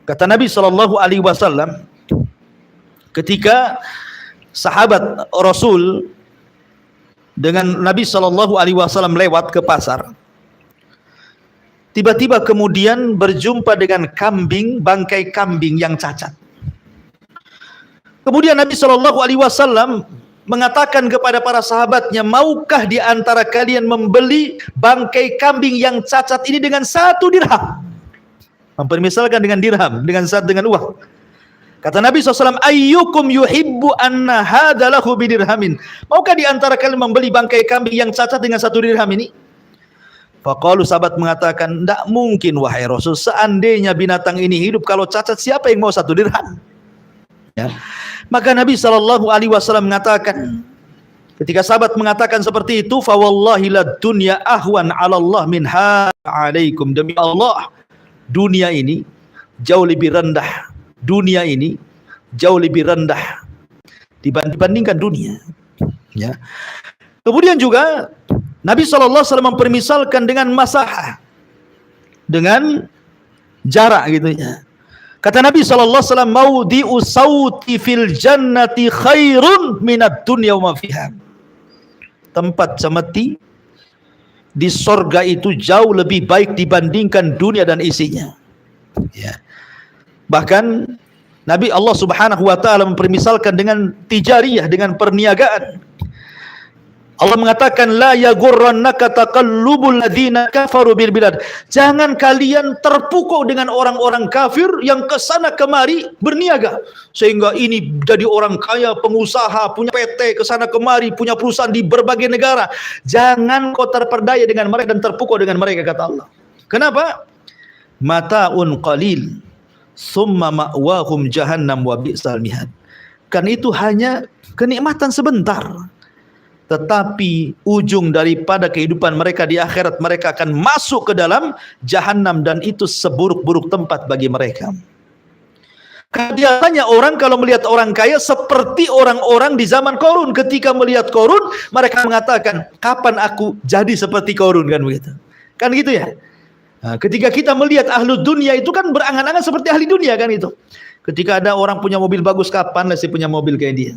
Kata Nabi SAW, ketika sahabat Rasul dengan Nabi SAW lewat ke pasar, tiba-tiba kemudian berjumpa dengan kambing, bangkai kambing yang cacat. Kemudian Nabi SAW mengatakan kepada para sahabatnya, maukah di antara kalian membeli bangkai kambing yang cacat ini dengan 1 dirham? Mempermisalkan dengan dirham, dengan uang. Kata Nabi SAW, ayyukum yuhibbu anna hadalahu bidirhamin. Maukah di antara kalian membeli bangkai kambing yang cacat dengan 1 dirham ini? Faqalu, sahabat mengatakan, tidak mungkin wahai Rasul, seandainya binatang ini hidup, kalau cacat siapa yang mau 1 dirham? Ya. Maka Nabi SAW mengatakan, ketika sahabat mengatakan seperti itu, fa wallahi la dunya ahwan 'ala Allah min alaikum. Demi Allah, dunia ini jauh lebih rendah. Dunia ini jauh lebih rendah dibandingkan dunia. Ya. Kemudian juga Nabi SAW mempermisalkan dengan masahah, dengan jarak gitu ya. Kata Nabi SAW, maudhi'u sauti fil jannati khairun minad dunya wa ma fiha. Tempat cemeti di sorga itu jauh lebih baik dibandingkan dunia dan isinya. Ya. Bahkan Nabi Allah Subhanahu wa taala mempermisalkan dengan tijariyah, dengan perniagaan. Allah mengatakan, la yaghurrannaka taqallubul ladzina kafaru bil bilad. Jangan kalian terpukau dengan orang-orang kafir yang kesana kemari berniaga, sehingga ini jadi orang kaya, pengusaha, punya PT kesana kemari, punya perusahaan di berbagai negara. Jangan kau terperdaya dengan mereka dan terpukau dengan mereka, kata Allah. Kenapa? Mata'un qalil summa ma'wahum jahannam wa bi'sal mihad. Kan itu hanya kenikmatan sebentar, tetapi ujung daripada kehidupan mereka di akhirat, mereka akan masuk ke dalam jahannam, dan itu seburuk-buruk tempat bagi mereka. Biasanya orang kalau melihat orang kaya seperti orang-orang di zaman Qarun. Ketika melihat Qarun, mereka mengatakan, kapan aku jadi seperti Qarun, kan begitu. Kan gitu ya. Nah, ketika kita melihat ahlu dunia itu kan berangan-angan seperti ahli dunia, kan itu. Ketika ada orang punya mobil bagus, kapan lah saya punya mobil kayak dia.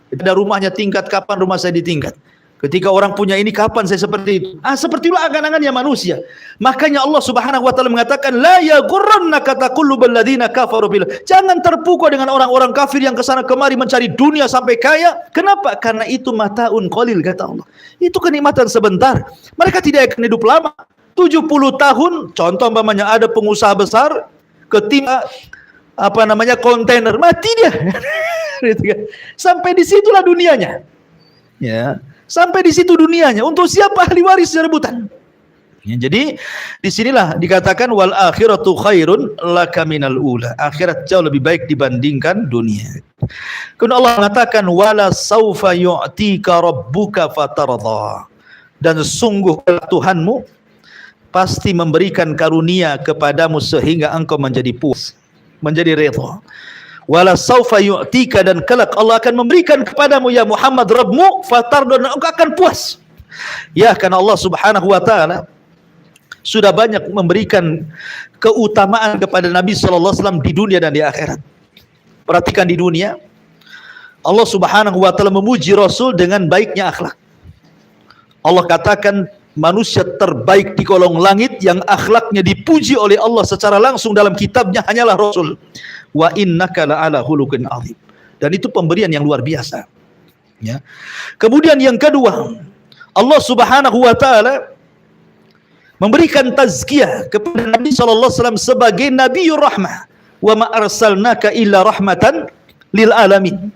Ada rumahnya tingkat, kapan rumah saya ditingkat. Ketika orang punya ini, kapan saya seperti itu. Seperti itulah angan-angannya manusia. Makanya Allah Subhanahu wa taala mengatakan, la yaghurrannaka taqallubal ladzina kafaru bil. Jangan terpukau dengan orang-orang kafir yang kesana kemari mencari dunia sampai kaya. Kenapa? Karena itu mata'un qalil, kata Allah. Itu kenikmatan sebentar. Mereka tidak akan hidup lama. 70 tahun, contoh umpamanya ada pengusaha besar ketimpa kontainer, mati dia. Sampai di situlah dunianya. Ya, sampai di situ dunianya. Untuk siapa ahli waris rebutan? Ya, jadi disinilah dikatakan wal akhiratu khairun laka minal ula. Akhirat jauh lebih baik dibandingkan dunia. Kemudian Allah mengatakan wala saufa yu'tika rabbuka fatarda. Dan sungguh Tuhanmu pasti memberikan karunia kepadamu sehingga engkau menjadi puas, menjadi redha. Wala saufa yu'tika, dan kelak Allah akan memberikan kepadamu ya Muhammad Rabbmu fatarda, dan engkau akan puas. Ya, karena Allah Subhanahu wa taala sudah banyak memberikan keutamaan kepada Nabi sallallahu alaihi wasallam di dunia dan di akhirat. Perhatikan, di dunia Allah Subhanahu wa taala memuji Rasul dengan baiknya akhlak. Allah katakan manusia terbaik di kolong langit yang akhlaknya dipuji oleh Allah secara langsung dalam kitabnya hanyalah Rasul. Wa innaka la'ala khuluqin azim. Dan itu pemberian yang luar biasa. Ya. Kemudian yang kedua, Allah Subhanahu wa taala memberikan tazkiyah kepada Nabi sallallahu alaihi wasallam sebagai Nabiyur Rahmah. Wa ma arsalnaka illa rahmatan lil alamin.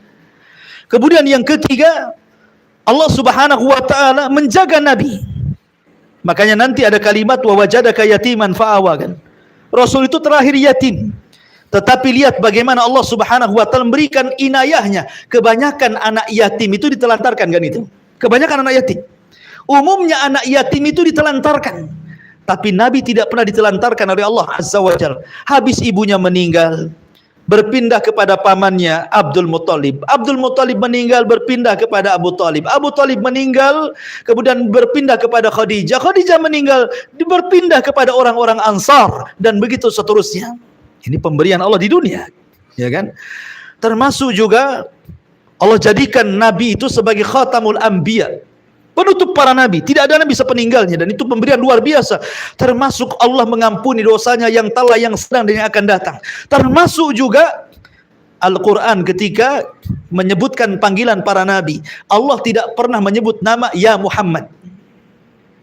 Kemudian yang ketiga, Allah Subhanahu wa taala menjaga Nabi. Makanya nanti ada kalimat wa wajadaka yatiman fa'awa kan. Rasul itu terakhir yatim. Tetapi lihat bagaimana Allah Subhanahu wa taala memberikan inayahnya. Kebanyakan anak yatim itu ditelantarkan kan itu. Kebanyakan anak yatim. Umumnya anak yatim itu ditelantarkan. Tapi Nabi tidak pernah ditelantarkan oleh Allah Azza wa Jalla. Habis ibunya meninggal, berpindah kepada pamannya Abdul Muttalib. Abdul Muttalib meninggal, berpindah kepada Abu Talib. Abu Talib meninggal, kemudian berpindah kepada Khadijah. Khadijah meninggal, berpindah kepada orang-orang Ansar, dan begitu seterusnya. Ini pemberian Allah di dunia, ya kan? Termasuk juga Allah jadikan Nabi itu sebagai khatamul anbiya, penutup para nabi. Tidak ada nabi sepeninggalnya, dan itu pemberian luar biasa. Termasuk Allah mengampuni dosanya yang telah, yang sedang, dan yang akan datang. Termasuk juga Al-Quran ketika menyebutkan panggilan para nabi, Allah tidak pernah menyebut nama ya Muhammad,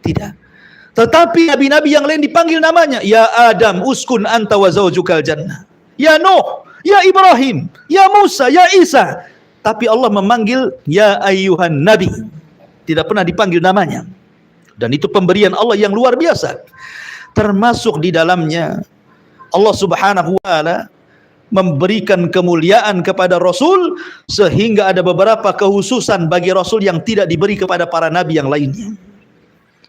tidak. Tetapi nabi-nabi yang lain dipanggil namanya, ya Adam uskun anta wa zawjukal jannah, ya Nuh, ya Ibrahim, ya Musa, ya Isa. Tapi Allah memanggil ya ayyuhan nabi, tidak pernah dipanggil namanya. Dan itu pemberian Allah yang luar biasa. Termasuk di dalamnya Allah Subhanahu wa taala memberikan kemuliaan kepada Rasul, sehingga ada beberapa kekhususan bagi Rasul yang tidak diberi kepada para nabi yang lainnya.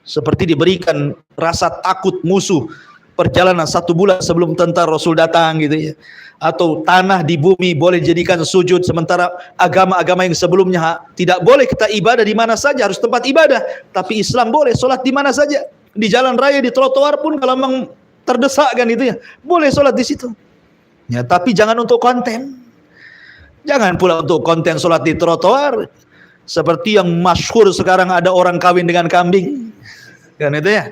Seperti diberikan rasa takut musuh perjalanan 1 bulan sebelum tentara Rasul datang gitu ya. Atau tanah di bumi boleh dijadikan sujud, sementara agama-agama yang sebelumnya tidak boleh kita ibadah di mana saja, harus tempat ibadah. Tapi Islam boleh sholat di mana saja, di jalan raya, di trotoar pun kalau memang terdesak kan itu ya, boleh sholat di situ. Ya, tapi jangan untuk konten. Jangan pula untuk konten sholat di trotoar. Seperti yang masyhur sekarang, ada orang kawin dengan kambing. Kan itu ya.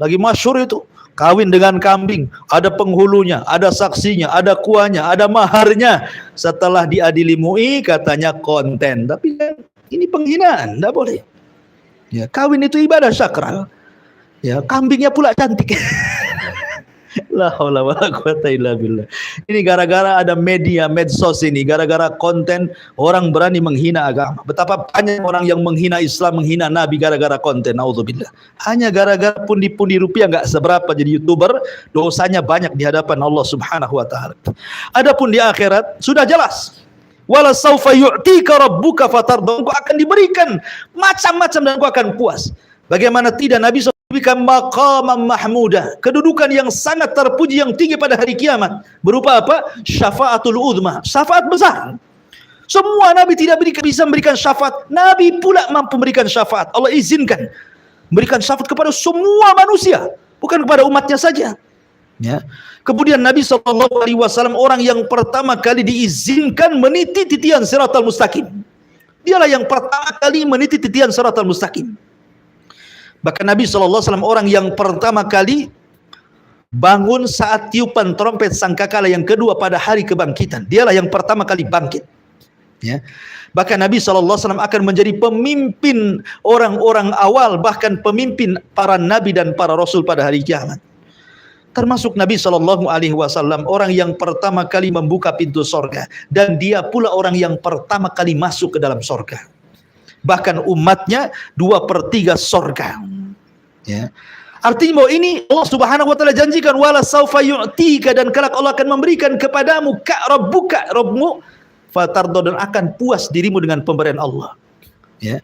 Lagi masyhur itu. Kawin dengan kambing, ada penghulunya, ada saksinya, ada kuahnya, ada maharnya. Setelah diadili MUI katanya konten. Tapi ini penghinaan, tidak boleh. Ya, kawin itu ibadah sakral. Ya, kambingnya pula cantik. La haula wala quwata illa billah. Ini gara-gara ada media medsos ini, gara-gara konten orang berani menghina agama. Betapa banyak orang yang menghina Islam, menghina Nabi gara-gara konten. Naudzubillah. Hanya gara-gara pundi-pundi rupiah nggak seberapa jadi YouTuber, dosanya banyak di hadapan Allah Subhanahu wa taala. Adapun di akhirat sudah jelas. Wala saufa yu'tika rabbuka fatarda. Engkau akan diberikan macam-macam dan engkau akan puas. Bagaimana tidak Nabi diberikan maqamam mahmudah, kedudukan yang sangat terpuji, yang tinggi pada hari kiamat. Berupa apa? Syafaatul uzma, syafaat besar. Semua nabi tidak bisa memberikan syafaat, Nabi pula mampu memberikan syafaat. Allah izinkan memberikan syafaat kepada semua manusia, bukan kepada umatnya saja. Ya. Kemudian Nabi SAW orang yang pertama kali diizinkan meniti titian siratal mustaqim. Dialah yang pertama kali meniti titian siratal mustaqim. Bahkan Nabi SAW orang yang pertama kali bangun saat tiupan trompet sangkakala yang kedua pada hari kebangkitan. Dialah yang pertama kali bangkit. Ya. Bahkan Nabi SAW akan menjadi pemimpin orang-orang awal, bahkan pemimpin para nabi dan para rasul pada hari kiamat. Termasuk Nabi SAW orang yang pertama kali membuka pintu sorga, dan dia pula orang yang pertama kali masuk ke dalam sorga. Bahkan umatnya 2/3 sorga. Ya. Artinya bahwa ini Allah Subhanahu wa taala janjikan wala saufa yu'tika, dan kelak Allah akan memberikan kepadamu rabbuka, Rabbmu, fatardo, dan akan puas dirimu dengan pemberian Allah. Ya.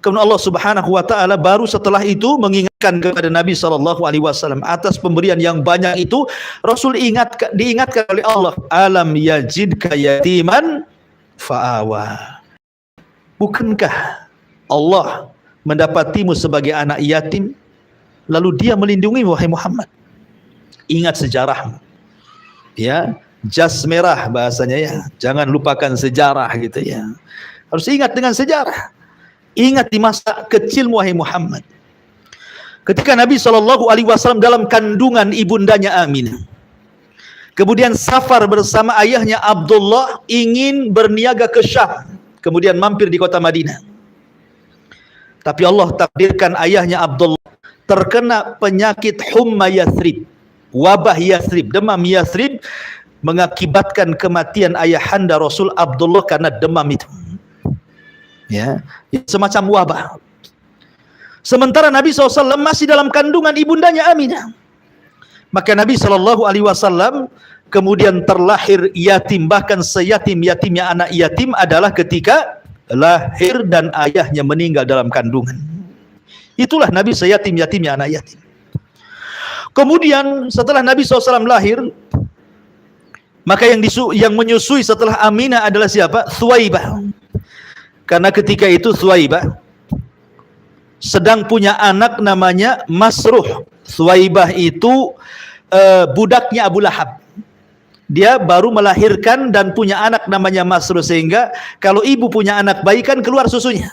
Kemudian Allah Subhanahu wa taala baru setelah itu mengingatkan kepada Nabi SAW atas pemberian yang banyak itu. Rasul diingatkan oleh Allah, alam yajidka yatiman fa'awa. Bukankah Allah mendapatimu sebagai anak yatim, lalu dia melindungi wahai Muhammad? Ingat sejarahmu. Ya, jas merah bahasanya ya. Jangan lupakan sejarah gitu ya. Harus ingat dengan sejarah. Ingat di masa kecil wahai Muhammad. Ketika Nabi SAW dalam kandungan ibundanya Aminah, Kemudian safar bersama ayahnya Abdullah ingin berniaga ke Syam, kemudian mampir di kota Madinah. Tapi Allah takdirkan ayahnya Abdullah terkena penyakit humma Yathrib, wabah Yathrib, demam Yathrib, mengakibatkan kematian ayahanda Rasul Abdullah karena demam itu. Ya, semacam wabah. Sementara Nabi SAW masih dalam kandungan ibundanya Aminah. Maka Nabi SAW kemudian terlahir yatim, bahkan seyatim-yatimnya anak yatim adalah ketika lahir dan ayahnya meninggal dalam kandungan. Itulah Nabi seyatim-yatimnya anak yatim. Kemudian setelah Nabi SAW lahir, maka yang menyusui setelah Aminah adalah siapa? Thuwaibah. Karena ketika itu Thuwaibah sedang punya anak namanya Masruh. Thuwaibah itu budaknya Abu Lahab. Dia baru melahirkan dan punya anak namanya Masruh, sehingga kalau ibu punya anak bayi kan keluar susunya.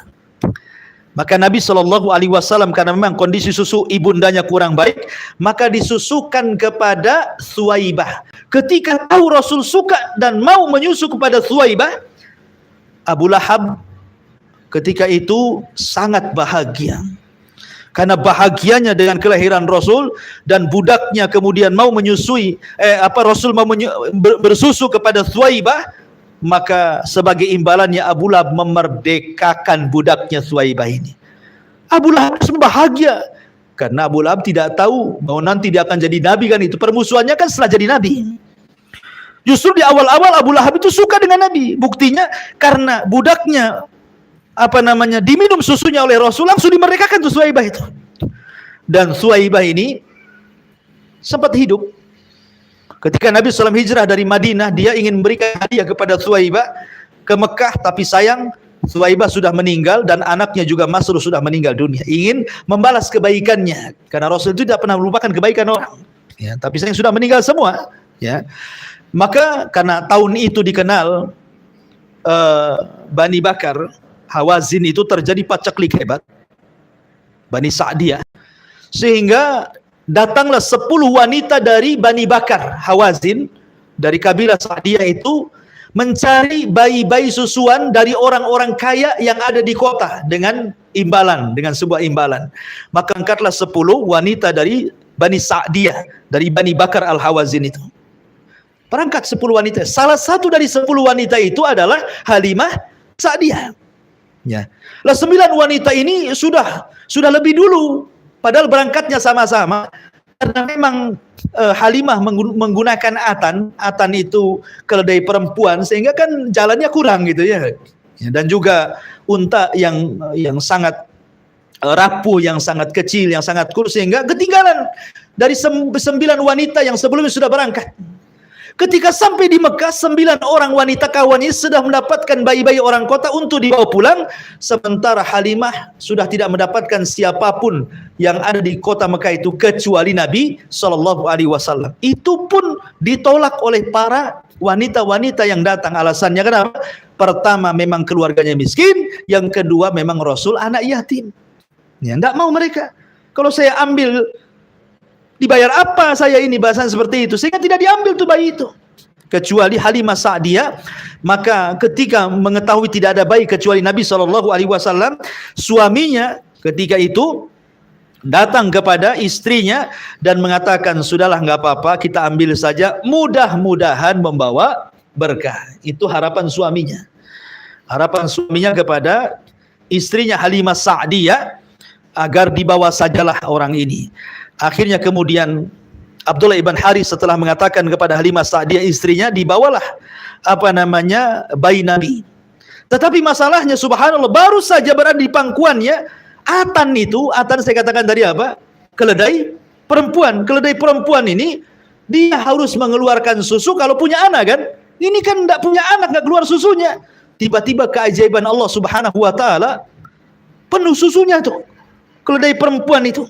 Maka Nabi SAW karena memang kondisi susu ibundanya kurang baik, maka disusukan kepada Thuwaibah. Ketika tahu Rasul suka dan mau menyusu kepada Thuwaibah, Abu Lahab ketika itu sangat bahagia. Karena bahagianya dengan kelahiran Rasul dan budaknya kemudian mau menyusui Rasul mau bersusu kepada Thuwaibah, maka sebagai imbalannya Abu Lahab memerdekakan budaknya Thuwaibah ini. Abu Lahab bahagia karena Abu Lahab tidak tahu bahwa nanti dia akan jadi nabi, kan itu permusuhannya kan setelah jadi nabi. Justru di awal-awal Abu Lahab itu suka dengan Nabi. Buktinya karena budaknya diminum susunya oleh Rasul, langsung dimerdekakan tuh Thuwaibah itu. Dan Thuwaibah ini sempat hidup ketika Nabi SAW hijrah dari Madinah. Dia ingin memberikan hadiah kepada Thuwaibah ke Mekah, tapi sayang Thuwaibah sudah meninggal dan anaknya juga Masruh sudah meninggal dunia. Ingin membalas kebaikannya karena Rasul itu tidak pernah melupakan kebaikan orang, ya, tapi sayang sudah meninggal semua, ya. Maka karena tahun itu dikenal Bani Bakar Hawazin itu terjadi pacaklik hebat, Bani Sa'diyah, sehingga datanglah 10 wanita dari Bani Bakar Hawazin dari kabilah Sa'diyah itu mencari bayi-bayi susuan dari orang-orang kaya yang ada di kota dengan imbalan, dengan sebuah imbalan. Maka angkatlah 10 wanita dari Bani Sa'diyah, dari Bani Bakar Al-Hawazin itu. Berangkat 10 wanita. Salah satu dari 10 wanita itu adalah Halimah Sa'diyah. Ya. Lah 9 wanita ini sudah lebih dulu, padahal berangkatnya sama-sama. Karena memang Halimah menggunakan atan itu keledai perempuan, sehingga kan jalannya kurang gitu ya. Dan juga unta yang sangat rapuh, yang sangat kecil, yang sangat kurus, sehingga ketinggalan dari 9 wanita yang sebelumnya sudah berangkat. Ketika sampai di Mekah, 9 orang wanita kawannya sudah mendapatkan bayi-bayi orang kota untuk dibawa pulang, sementara Halimah sudah tidak mendapatkan siapapun yang ada di kota Mekah itu kecuali Nabi SAW. Itu pun ditolak oleh para wanita-wanita yang datang. Alasannya kenapa? Pertama, memang keluarganya miskin. Yang kedua, memang Rasul anak yatim. Ya, tidak mau mereka. Kalau saya ambil, dibayar apa saya ini, bahasan seperti itu, sehingga tidak diambil tuh bayi itu. Kecuali Halimah Sa'diyah. Maka ketika mengetahui tidak ada bayi kecuali Nabi SAW, suaminya ketika itu datang kepada istrinya dan mengatakan, sudahlah nggak apa-apa, kita ambil saja, mudah-mudahan membawa berkah. Itu harapan suaminya. Harapan suaminya kepada istrinya Halimah Sa'diyah agar dibawa sajalah orang ini. Akhirnya kemudian Abdullah ibn Harith setelah mengatakan kepada Halimah Sa'diyah istrinya, dibawalah bayi Nabi. Tetapi masalahnya subhanallah, baru saja berada di pangkuannya, atan saya katakan tadi apa? Keledai perempuan. Keledai perempuan ini dia harus mengeluarkan susu kalau punya anak kan. Ini kan tidak punya anak, nggak keluar susunya. Tiba-tiba keajaiban Allah Subhanahu wa taala, penuh susunya tuh keledai perempuan itu.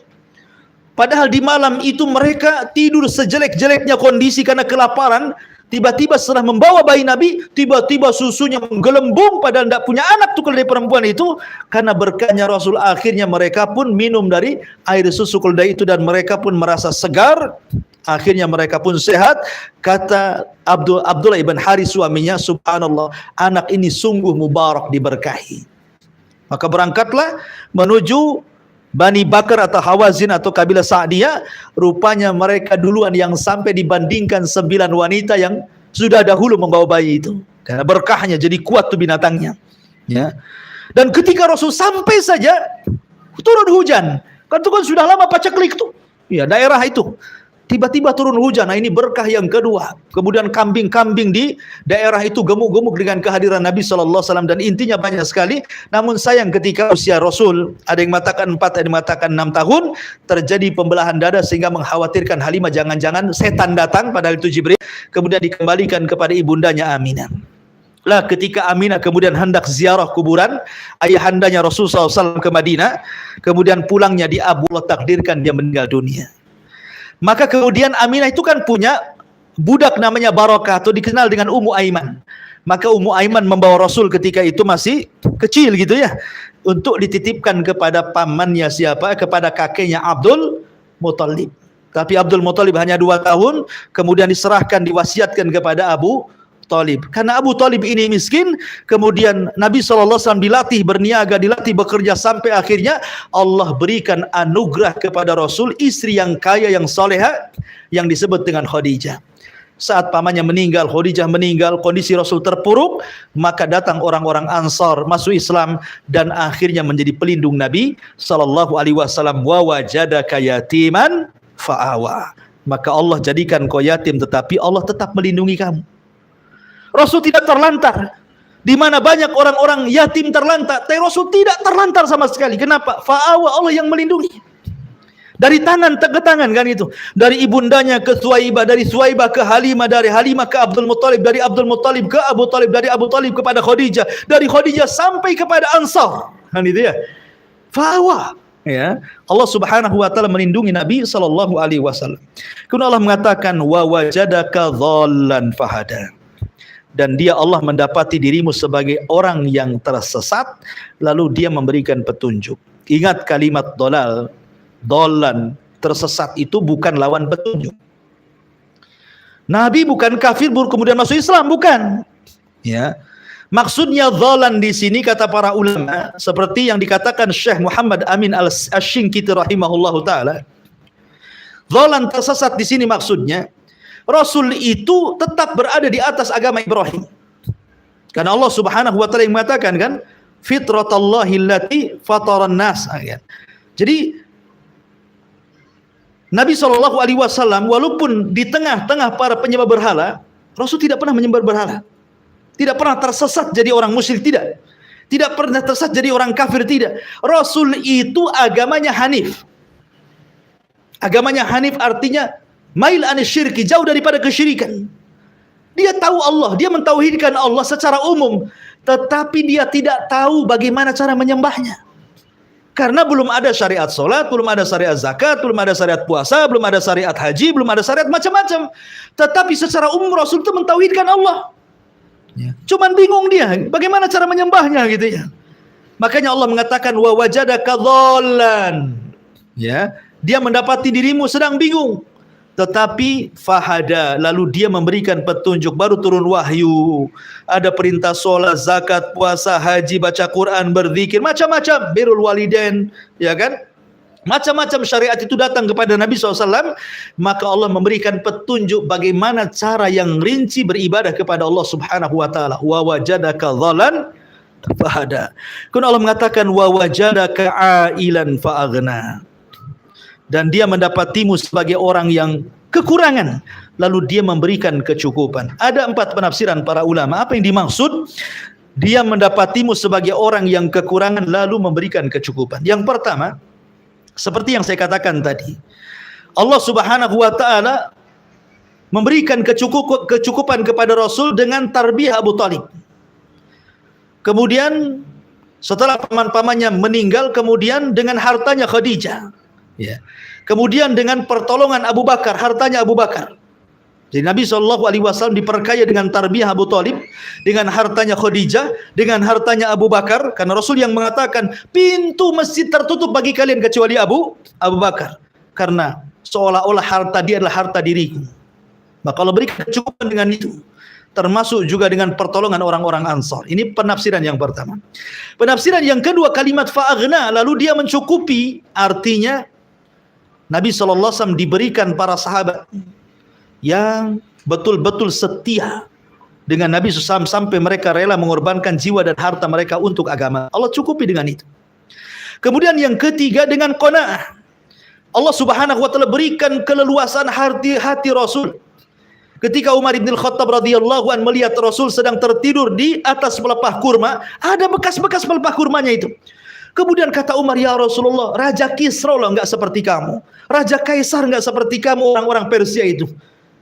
Padahal di malam itu mereka tidur sejelek-jeleknya kondisi karena kelaparan. Tiba-tiba setelah membawa bayi Nabi, tiba-tiba susunya menggelembung, padahal tidak punya anak tuh keledai perempuan itu. Karena berkahnya Rasul, akhirnya mereka pun minum dari air susu keledai itu dan mereka pun merasa segar, Akhirnya mereka pun sehat. Kata Abdullah ibn Haris suaminya, subhanallah, anak ini sungguh mubarak, diberkahi. Maka berangkatlah menuju Bani Bakar atau Hawazin atau kabilah Sa'diyah. Rupanya mereka duluan yang sampai dibandingkan 9 wanita yang sudah dahulu membawa bayi itu. Karena berkahnya jadi kuat tuh binatangnya. Ya. Dan ketika Rasul sampai saja turun hujan. Kan itu kan sudah lama paceklik tuh. Ya, daerah itu. Tiba-tiba turun hujan. Nah, ini berkah yang kedua. Kemudian kambing-kambing di daerah itu gemuk-gemuk dengan kehadiran Nabi SAW. Dan intinya banyak sekali. Namun sayang ketika usia Rasul, ada yang mengatakan 4, ada yang mengatakan 6 tahun, terjadi pembelahan dada sehingga mengkhawatirkan Halimah jangan-jangan setan datang, padahal itu Jibril. Kemudian dikembalikan kepada ibundanya Aminah. Lah ketika Aminah kemudian hendak ziarah kuburan ayahandanya Rasul SAW ke Madinah, kemudian pulangnya di Allah takdirkan dia meninggal dunia. Maka kemudian Aminah itu kan punya budak namanya Barakah atau dikenal dengan Ummu Aiman. Maka Ummu Aiman membawa Rasul ketika itu masih kecil gitu ya, untuk dititipkan kepada pamannya siapa? Kepada kakeknya Abdul Muthalib. Tapi Abdul Muthalib hanya 2 tahun, kemudian diserahkan, diwasiatkan kepada Abu Talib. Karena Abu Talib ini miskin, kemudian Nabi SAW dilatih berniaga, dilatih bekerja, sampai akhirnya Allah berikan anugerah kepada Rasul istri yang kaya, yang soleha, yang disebut dengan Khadijah. Saat pamannya meninggal, Khadijah meninggal, kondisi Rasul terpuruk, maka datang orang-orang Ansar masuk Islam dan akhirnya menjadi pelindung Nabi SAW. Wa wajadaka yatiman fa'awa. Maka Allah jadikan kau yatim, tetapi Allah tetap melindungi kamu. Rasul tidak terlantar. Di mana banyak orang-orang yatim terlantar, tapi Rasul tidak terlantar sama sekali. Kenapa? Fa'awa, Allah yang melindungi. Dari tangan ke tangan kan itu. Dari ibundanya ke Suwaibah, dari Suwaibah ke Halimah, dari Halimah ke Abdul Muthalib, dari Abdul Muthalib ke Abu Talib, dari Abu Talib kepada Khadijah, dari Khadijah sampai kepada Ansar. Kan itu ya. Fa'awa. Ya, Allah Subhanahu wa taala melindungi Nabi sallallahu alaihi wasallam. Kemudian Allah mengatakan wa wajadaka dhallan fahada. Dan dia Allah mendapati dirimu sebagai orang yang tersesat, lalu dia memberikan petunjuk. Ingat kalimat dolal, dolan, tersesat itu bukan lawan petunjuk. Nabi bukan kafir kemudian masuk Islam, bukan. Ya, maksudnya dolan di sini kata para ulama, seperti yang dikatakan Syekh Muhammad Amin Al-Shinqiti rahimahullahu taala. Dolan tersesat di sini maksudnya Rasul itu tetap berada di atas agama Ibrahim. Karena Allah Subhanahu wa taala yang mengatakan kan, fitratallahi allati fataran nas. Jadi Nabi SAW walaupun di tengah-tengah para penyembah berhala, Rasul tidak pernah menyembah berhala. Tidak pernah tersesat jadi orang musyrik, tidak. Tidak pernah tersesat jadi orang kafir, tidak. Rasul itu agamanya hanif. Agamanya hanif artinya mail anisyirki, jauh daripada kesyirikan. Dia tahu Allah, dia mentauhidkan Allah secara umum, tetapi dia tidak tahu bagaimana cara menyembahnya. Karena belum ada syariat solat, belum ada syariat zakat, belum ada syariat puasa, belum ada syariat haji, belum ada syariat macam-macam. Tetapi secara umum Rasul itu mentauhidkan Allah. Cuman bingung dia, bagaimana cara menyembahnya gitu ya. Makanya Allah mengatakan wa wajadaka dhallan. Ya, dia mendapati dirimu sedang bingung. Tetapi fahada, lalu dia memberikan petunjuk, baru turun wahyu. Ada perintah sholat, zakat, puasa, haji, baca Quran, berzikir, macam-macam, birrul walidain, ya kan? Macam-macam syariat itu datang kepada Nabi SAW. Maka Allah memberikan petunjuk bagaimana cara yang rinci beribadah kepada Allah Subhanahu wa taala. Wa wajadaka dhalan fahada. Kemudian Allah mengatakan wa wajadaka ailan fa'aghna. Dan dia mendapatimu sebagai orang yang kekurangan, lalu dia memberikan kecukupan. Ada 4 penafsiran para ulama. Apa yang dimaksud? Dia mendapatimu sebagai orang yang kekurangan lalu memberikan kecukupan. Yang pertama, seperti yang saya katakan tadi, Allah Subhanahu wa taala memberikan kecukupan kepada Rasul dengan tarbiyah Abu Talib. Kemudian setelah paman-pamannya meninggal, kemudian dengan hartanya Khadijah. Ya. Kemudian dengan pertolongan Abu Bakar, hartanya Abu Bakar. Jadi Nabi SAW diperkaya dengan tarbiyah Abu Talib, dengan hartanya Khadijah, dengan hartanya Abu Bakar. Karena Rasul yang mengatakan pintu masjid tertutup bagi kalian kecuali Abu Bakar. Karena seolah-olah harta dia adalah harta diriku. Maka Allah berikan kecukupan dengan itu, termasuk juga dengan pertolongan orang-orang Ansar. Ini penafsiran yang pertama. Penafsiran yang kedua, kalimat fa'aghna, lalu dia mencukupi, artinya Nabi SAW diberikan para sahabat yang betul-betul setia dengan Nabi SAW sampai mereka rela mengorbankan jiwa dan harta mereka untuk agama. Allah cukupi dengan itu. Kemudian yang ketiga, dengan qanaah. Allah Subhanahu wa taala berikan keleluasan hati Rasul. Ketika Umar bin Khattab radhiyallahu an melihat Rasul sedang tertidur di atas pelepah kurma, ada bekas-bekas pelepah kurmanya itu. Kemudian kata Umar, ya Rasulullah, Raja Kisra loh enggak seperti kamu, Raja Kaisar enggak seperti kamu, orang-orang Persia itu.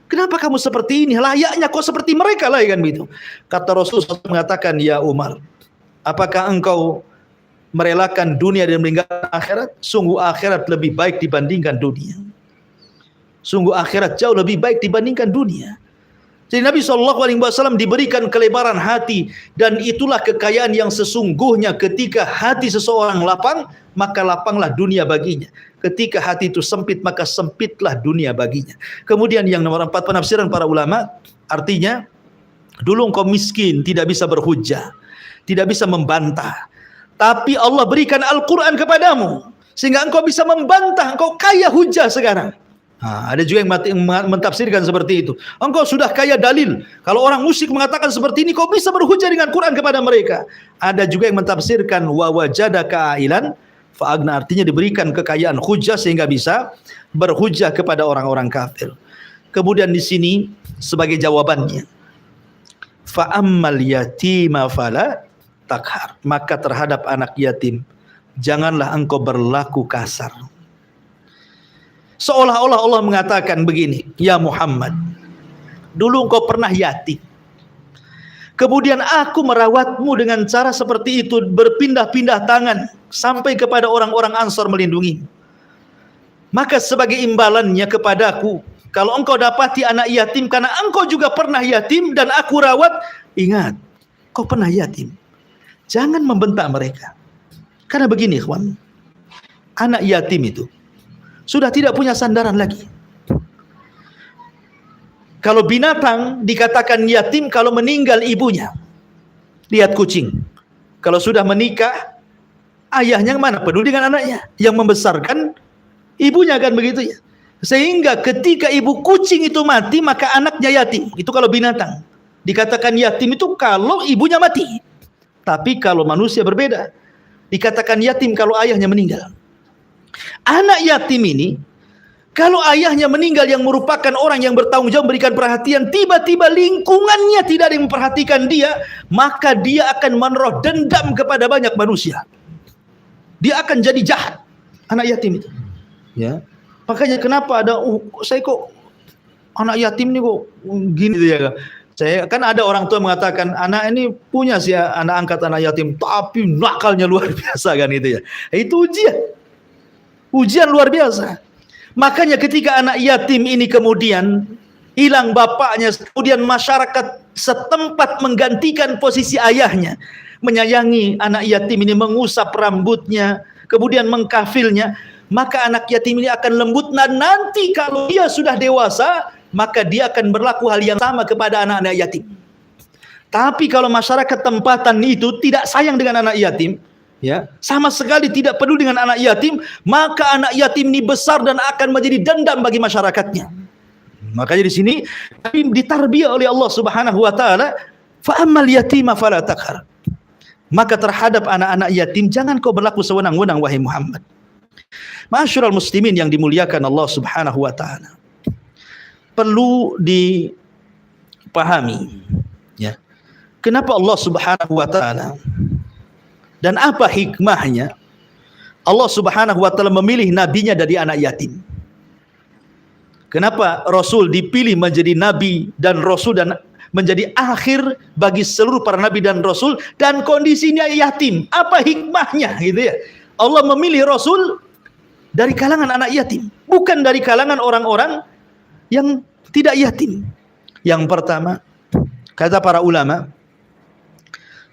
Kenapa kamu seperti ini? Layaknya kok seperti mereka lah, kan begitu. Kata Rasul SAW mengatakan, ya Umar, apakah engkau merelakan dunia dan meninggalkan akhirat? Sungguh akhirat lebih baik dibandingkan dunia. Sungguh akhirat jauh lebih baik dibandingkan dunia. Jadi Nabi SAW diberikan kelebaran hati, dan itulah kekayaan yang sesungguhnya. Ketika hati seseorang lapang, maka lapanglah dunia baginya. Ketika hati itu sempit, maka sempitlah dunia baginya. Kemudian yang nomor 4, penafsiran para ulama, artinya dulu engkau miskin, tidak bisa berhujjah, tidak bisa membantah, tapi Allah berikan Al-Quran kepadamu sehingga engkau bisa membantah, engkau kaya hujjah sekarang. Ada juga yang mentafsirkan seperti itu. Engkau sudah kaya dalil. Kalau orang musyrik mengatakan seperti ini, kau bisa berhujjah dengan Quran kepada mereka. Ada juga yang mentafsirkan wa wajadaka ailan fa'agna, artinya diberikan kekayaan hujjah sehingga bisa berhujjah kepada orang-orang kafir. Kemudian di sini sebagai jawabannya, fa'ammal yatima fala takhar, maka terhadap anak yatim janganlah engkau berlaku kasar. Seolah-olah Allah mengatakan begini, ya Muhammad, dulu engkau pernah yatim, kemudian aku merawatmu dengan cara seperti itu, berpindah-pindah tangan sampai kepada orang-orang Ansar melindungi. Maka sebagai imbalannya kepadaku, kalau engkau dapati anak yatim karena engkau juga pernah yatim dan aku rawat, ingat, kau pernah yatim, jangan membentak mereka. Karena begini ikhwan, anak yatim itu sudah tidak punya sandaran lagi. Kalau binatang dikatakan yatim kalau meninggal ibunya. Lihat kucing, kalau sudah menikah, ayahnya mana peduli dengan anaknya, yang membesarkan ibunya, kan begitu ya. Sehingga ketika ibu kucing itu mati, maka anaknya yatim. Itu kalau binatang dikatakan yatim itu kalau ibunya mati. Tapi kalau manusia berbeda, dikatakan yatim kalau ayahnya meninggal. Anak yatim ini, kalau ayahnya meninggal yang merupakan orang yang bertanggung jawab memberikan perhatian, tiba-tiba lingkungannya tidak ada yang memperhatikan dia, maka dia akan menaruh dendam kepada banyak manusia. Dia akan jadi jahat, anak yatim itu. Ya, makanya kenapa ada saya kok anak yatim ini kok gini ya. Saya kan ada orang tua mengatakan anak ini punya sih anak angkat anak yatim, tapi nakalnya luar biasa, kan itu ya. Itu ujian luar biasa. Makanya ketika anak yatim ini kemudian hilang bapaknya, kemudian masyarakat setempat menggantikan posisi ayahnya, menyayangi anak yatim ini, mengusap rambutnya, kemudian mengkafilnya, maka anak yatim ini akan lembut. Dan nanti kalau dia sudah dewasa, maka dia akan berlaku hal yang sama kepada anak-anak yatim. Tapi kalau masyarakat tempatan itu tidak sayang dengan anak yatim, ya, sama sekali tidak peduli dengan anak yatim, maka anak yatim ini besar dan akan menjadi dendam bagi masyarakatnya. Makanya di sini ditarbiyah oleh Allah Subhanahu wa taala, fa ammal yatima fala takhar. Maka terhadap anak-anak yatim jangan kau berlaku sewenang-wenang wahai Muhammad. Ma'asyiral muslimin yang dimuliakan Allah Subhanahu wa taala, perlu dipahami ya, kenapa Allah Subhanahu wa taala dan apa hikmahnya Allah Subhanahu wa taala memilih nabinya dari anak yatim. Kenapa Rasul dipilih menjadi nabi dan Rasul dan menjadi akhir bagi seluruh para nabi dan Rasul, dan kondisinya yatim? Apa hikmahnya gitu ya? Allah memilih Rasul dari kalangan anak yatim, bukan dari kalangan orang-orang yang tidak yatim. Yang pertama, kata para ulama,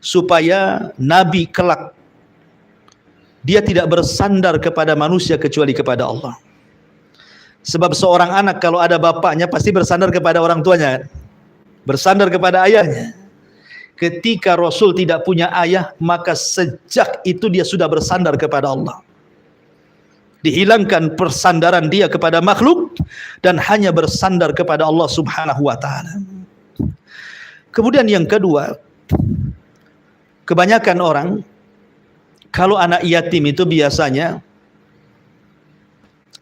supaya nabi kelak dia tidak bersandar kepada manusia kecuali kepada Allah. Sebab seorang anak kalau ada bapaknya pasti bersandar kepada orang tuanya, bersandar kepada ayahnya. Ketika Rasul tidak punya ayah, maka sejak itu dia sudah bersandar kepada Allah. Dihilangkan persandaran dia kepada makhluk dan hanya bersandar kepada Allah Subhanahu wa taala. Kemudian yang kedua, kebanyakan orang kalau anak yatim itu biasanya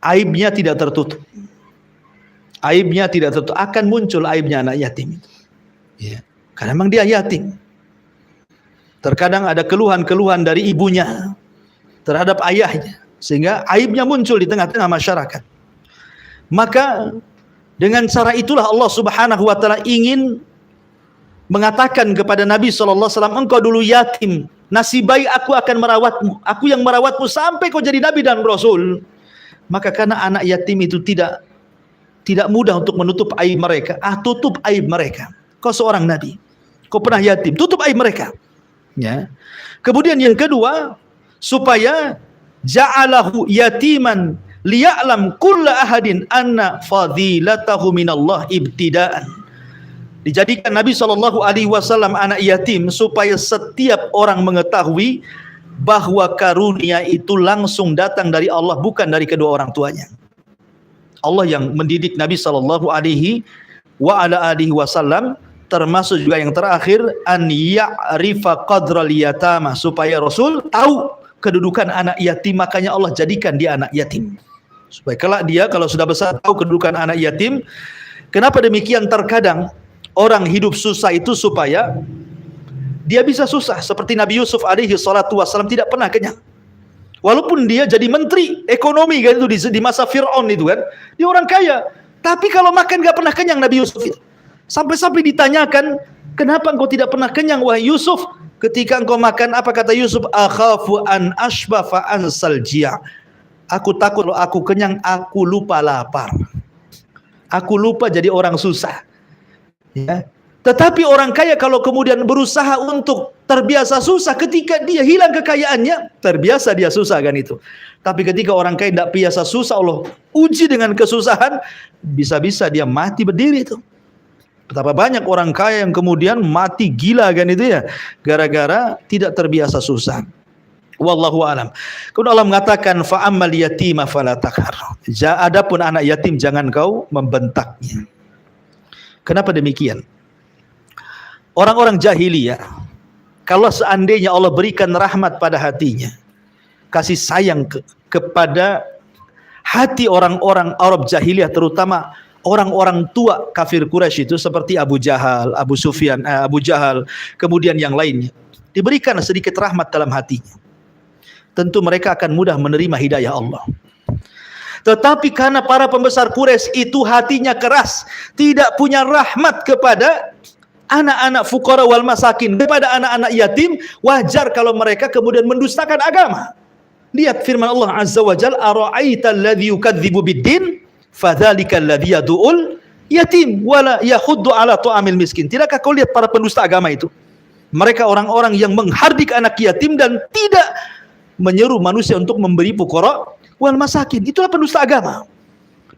aibnya tidak tertutup. Aibnya tidak tertutup, akan muncul aibnya anak yatim itu. Ya, karena memang dia yatim. Terkadang ada keluhan-keluhan dari ibunya terhadap ayahnya, sehingga aibnya muncul di tengah-tengah masyarakat. Maka dengan cara itulah Allah Subhanahu wa taala ingin mengatakan kepada Nabi sallallahu alaihi wasallam, engkau dulu yatim, nasib baik aku akan merawatmu. Aku yang merawatmu sampai kau jadi nabi dan rasul. Maka karena anak yatim itu tidak mudah untuk menutup aib mereka, tutup aib mereka. Kau seorang nabi, kau pernah yatim, tutup aib mereka. Ya. Kemudian yang kedua, supaya ja'alahu yatiman liya'lam kulla ahadin anna fadilatahu minallah ibtidaan. Dijadikan Nabi SAW anak yatim supaya setiap orang mengetahui bahwa karunia itu langsung datang dari Allah, bukan dari kedua orang tuanya. Allah yang mendidik Nabi SAW, termasuk juga yang terakhir an ya'rifa qadral yatama, supaya Rasul tahu kedudukan anak yatim, makanya Allah jadikan dia anak yatim. Supaya kelak dia kalau sudah besar tahu kedudukan anak yatim. Kenapa demikian? Terkadang orang hidup susah itu supaya dia bisa susah, seperti Nabi Yusuf alaihi salatu wasallam tidak pernah kenyang. Walaupun dia jadi menteri ekonomi kan itu di masa Fir'aun itu kan, dia orang kaya, tapi kalau makan gak pernah kenyang Nabi Yusuf itu. Sampai-sampai ditanyakan, kenapa engkau tidak pernah kenyang wahai Yusuf? Ketika engkau makan, apa kata Yusuf? Akhafu an ashbafa ansal jia'. Aku takut kalau aku kenyang, aku lupa lapar. Aku lupa jadi orang susah. Ya. Tetapi orang kaya kalau kemudian berusaha untuk terbiasa susah, ketika dia hilang kekayaannya, terbiasa dia susah kan itu. Tapi ketika orang kaya tidak biasa susah, Allah uji dengan kesusahan, bisa-bisa dia mati berdiri itu. Betapa banyak orang kaya yang kemudian mati gila kan itu ya, gara-gara tidak terbiasa susah. Wallahu alam. Kemudian Allah mengatakan fa ammal yatima fala taqhar. Adapun anak yatim jangan kau membentaknya. Kenapa demikian? Orang-orang jahiliyah, kalau seandainya Allah berikan rahmat pada hatinya, kasih sayang kepada hati orang-orang Arab jahiliyah, terutama orang-orang tua kafir Quraisy itu seperti Abu Jahal, Abu Sufyan, Abu Jahal, kemudian yang lainnya, diberikan sedikit rahmat dalam hatinya, tentu mereka akan mudah menerima hidayah Allah. Tetapi karena para pembesar Quraisy itu hatinya keras, tidak punya rahmat kepada anak-anak fuqara wal masakin, kepada anak-anak yatim, wajar kalau mereka kemudian mendustakan agama. Lihat firman Allah Azza wa Jalla, ara'aita alladhi yukadzibu bid-din fadzalika alladhi yad'ul yatim wala yahuddu ala ta'amil miskin. Tidakkah kau lihat para pendusta agama itu? Mereka orang-orang yang menghardik anak yatim dan tidak menyeru manusia untuk memberi fuqara wal masakin. Itulah pendusta agama.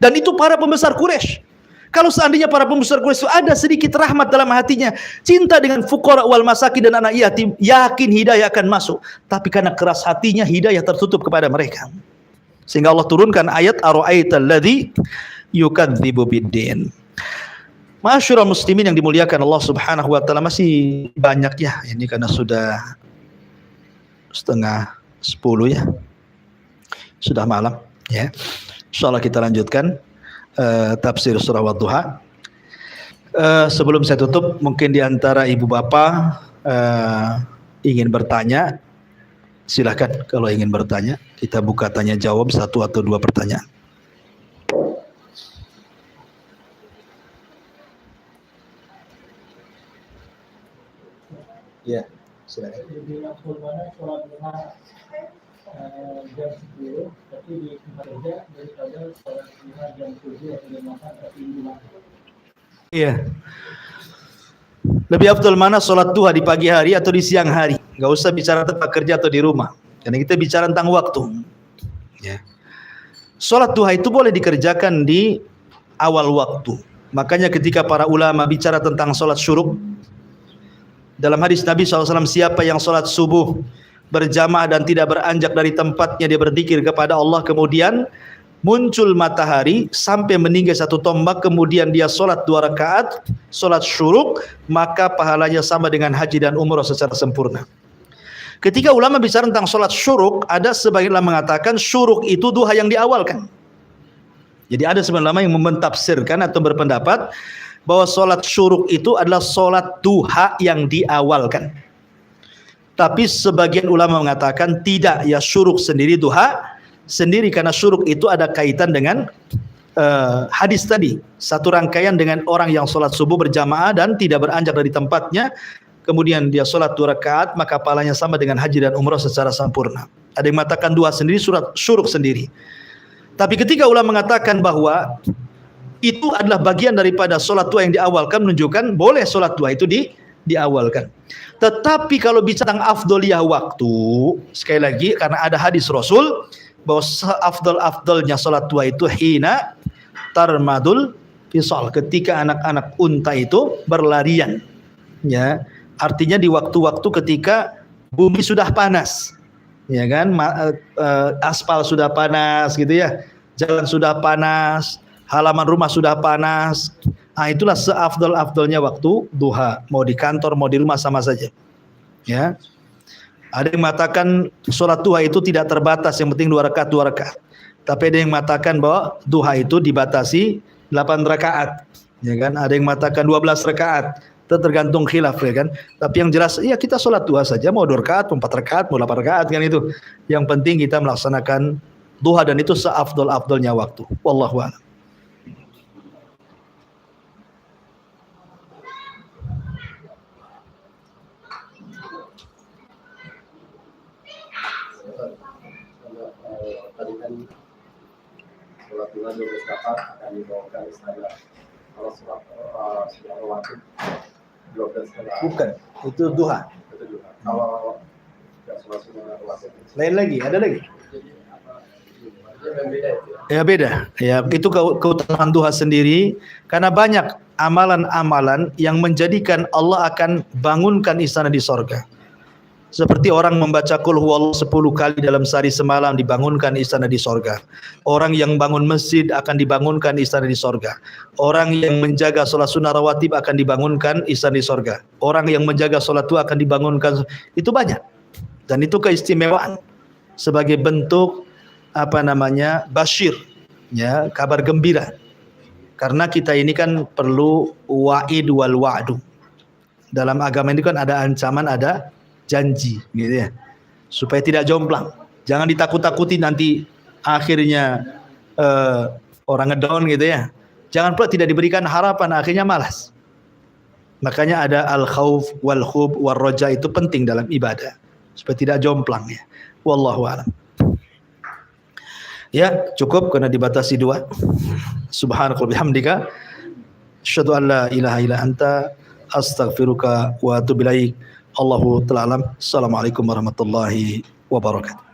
Dan itu para pembesar Quraisy. Kalau seandainya para pembesar Quraisy ada sedikit rahmat dalam hatinya, cinta dengan fuqara wal masakin dan anak yatim, yakin hidayah akan masuk. Tapi karena keras hatinya, hidayah tertutup kepada mereka. Sehingga Allah turunkan ayat ara'aital ladzi yukadzibu bid-din. Ma'asyiral muslimin yang dimuliakan Allah Subhanahu wa taala, masih banyak ya ini karena sudah 9:30 ya. Sudah malam ya. Insyaallah kita lanjutkan tafsir surah Wadduha. Sebelum saya tutup, mungkin di antara ibu bapak ingin bertanya, silakan kalau ingin bertanya. Kita buka tanya jawab 1 atau 2 pertanyaan. Ya, silakan. Jam 10, tapi di tempat kerja daripada sholat duha jam 7 atau jam 8 tapi di rumah. Iya. Lebih afdal mana sholat duha di pagi hari atau di siang hari? Gak usah bicara tempat kerja atau di rumah, karena kita bicara tentang waktu. Ya. Salat duha itu boleh dikerjakan di awal waktu. Makanya ketika para ulama bicara tentang salat syuruk, dalam hadis Nabi SAW, siapa yang salat subuh berjamaah dan tidak beranjak dari tempatnya, dia berzikir kepada Allah, kemudian muncul matahari sampai meninggi satu tombak, kemudian dia salat 2 rakaat, salat syuruk, maka pahalanya sama dengan haji dan umrah secara sempurna. Ketika ulama bicara tentang salat syuruk, ada sebagian ulama mengatakan syuruk itu duha yang diawalkan. Jadi ada sebagian ulama yang mentafsirkan atau berpendapat bahwa salat syuruk itu adalah salat duha yang diawalkan. Tapi sebagian ulama mengatakan tidak, ya syuruk sendiri, duha sendiri, karena syuruk itu ada kaitan dengan hadis tadi, satu rangkaian dengan orang yang salat subuh berjamaah dan tidak beranjak dari tempatnya, kemudian dia salat 2 rakaat, maka pahalanya sama dengan haji dan umrah secara sempurna. Ada yang mengatakan dua sendiri, syuruk sendiri. Tapi ketika ulama mengatakan bahwa itu adalah bagian daripada salat duha yang diawalkan, menunjukkan boleh salat duha itu diawalkan. Tetapi kalau bicara tentang afdoliyah waktu, sekali lagi karena ada hadis Rasul bahwa afdolnya salat duha itu hina tarmadul fisal, ketika anak-anak unta itu berlarian. Ya, artinya di waktu-waktu ketika bumi sudah panas. Ya kan, aspal sudah panas gitu ya, jalan sudah panas, halaman rumah sudah panas. Nah, itulah seafdol-afdolnya waktu duha, mau di kantor mau di rumah sama saja. Ya, ada yang mengatakan sholat duha itu tidak terbatas, yang penting 2 rakaat 2 rakaat. Tapi ada yang mengatakan bahwa duha itu dibatasi 8 rakaat. Ya kan, ada yang mengatakan 12 rakaat. Tergantung khilaf, ya kan. Tapi yang jelas, ya kita sholat duha saja, mau 2 rakaat, mau 4 rakaat, mau 8 rakaat, kan itu. Yang penting kita melaksanakan duha, dan itu seafdol-afdolnya waktu. Wallahu a'lam. Tadi kan sholat duha 12 rakaat akan dibawakan istana. Kalau sholat sudah wajib 12 rakaat. Bukan, itu duha. Itu duha. Kalau sholat sunnah wajib. Lain lagi, ada lagi? Beda itu. Ya beda. Ya, itu keutamaan duha sendiri, karena banyak amalan-amalan yang menjadikan Allah akan bangunkan istana di sorga. Seperti orang membaca qul huwallahu 10 kali dalam sehari semalam, dibangunkan istana di sorga. Orang yang bangun masjid akan dibangunkan istana di sorga. Orang yang menjaga sholat sunnah rawatib akan dibangunkan istana di sorga. Orang yang menjaga sholat duha akan dibangunkan. Itu banyak. Dan itu keistimewaan sebagai bentuk basyir, ya, kabar gembira. Karena kita ini kan perlu wa'id wal wa'du. Dalam agama ini kan ada ancaman, ada janji, gitu ya, supaya tidak jomplang. Jangan ditakut-takuti nanti akhirnya orang ngedown gitu ya. Jangan pula tidak diberikan harapan, akhirnya malas. Makanya ada al-khauf wal khub wal roja, itu penting dalam ibadah supaya tidak jomplang ya. Wallahu a'lam. Ya, cukup karena dibatasi 2. Subhanakallahumma bihamdika asyhadu an la ilaha illa anta astaghfiruka wa atubu ilaik. Allahu ta'ala alam. Assalamualaikum warahmatullahi wabarakatuh.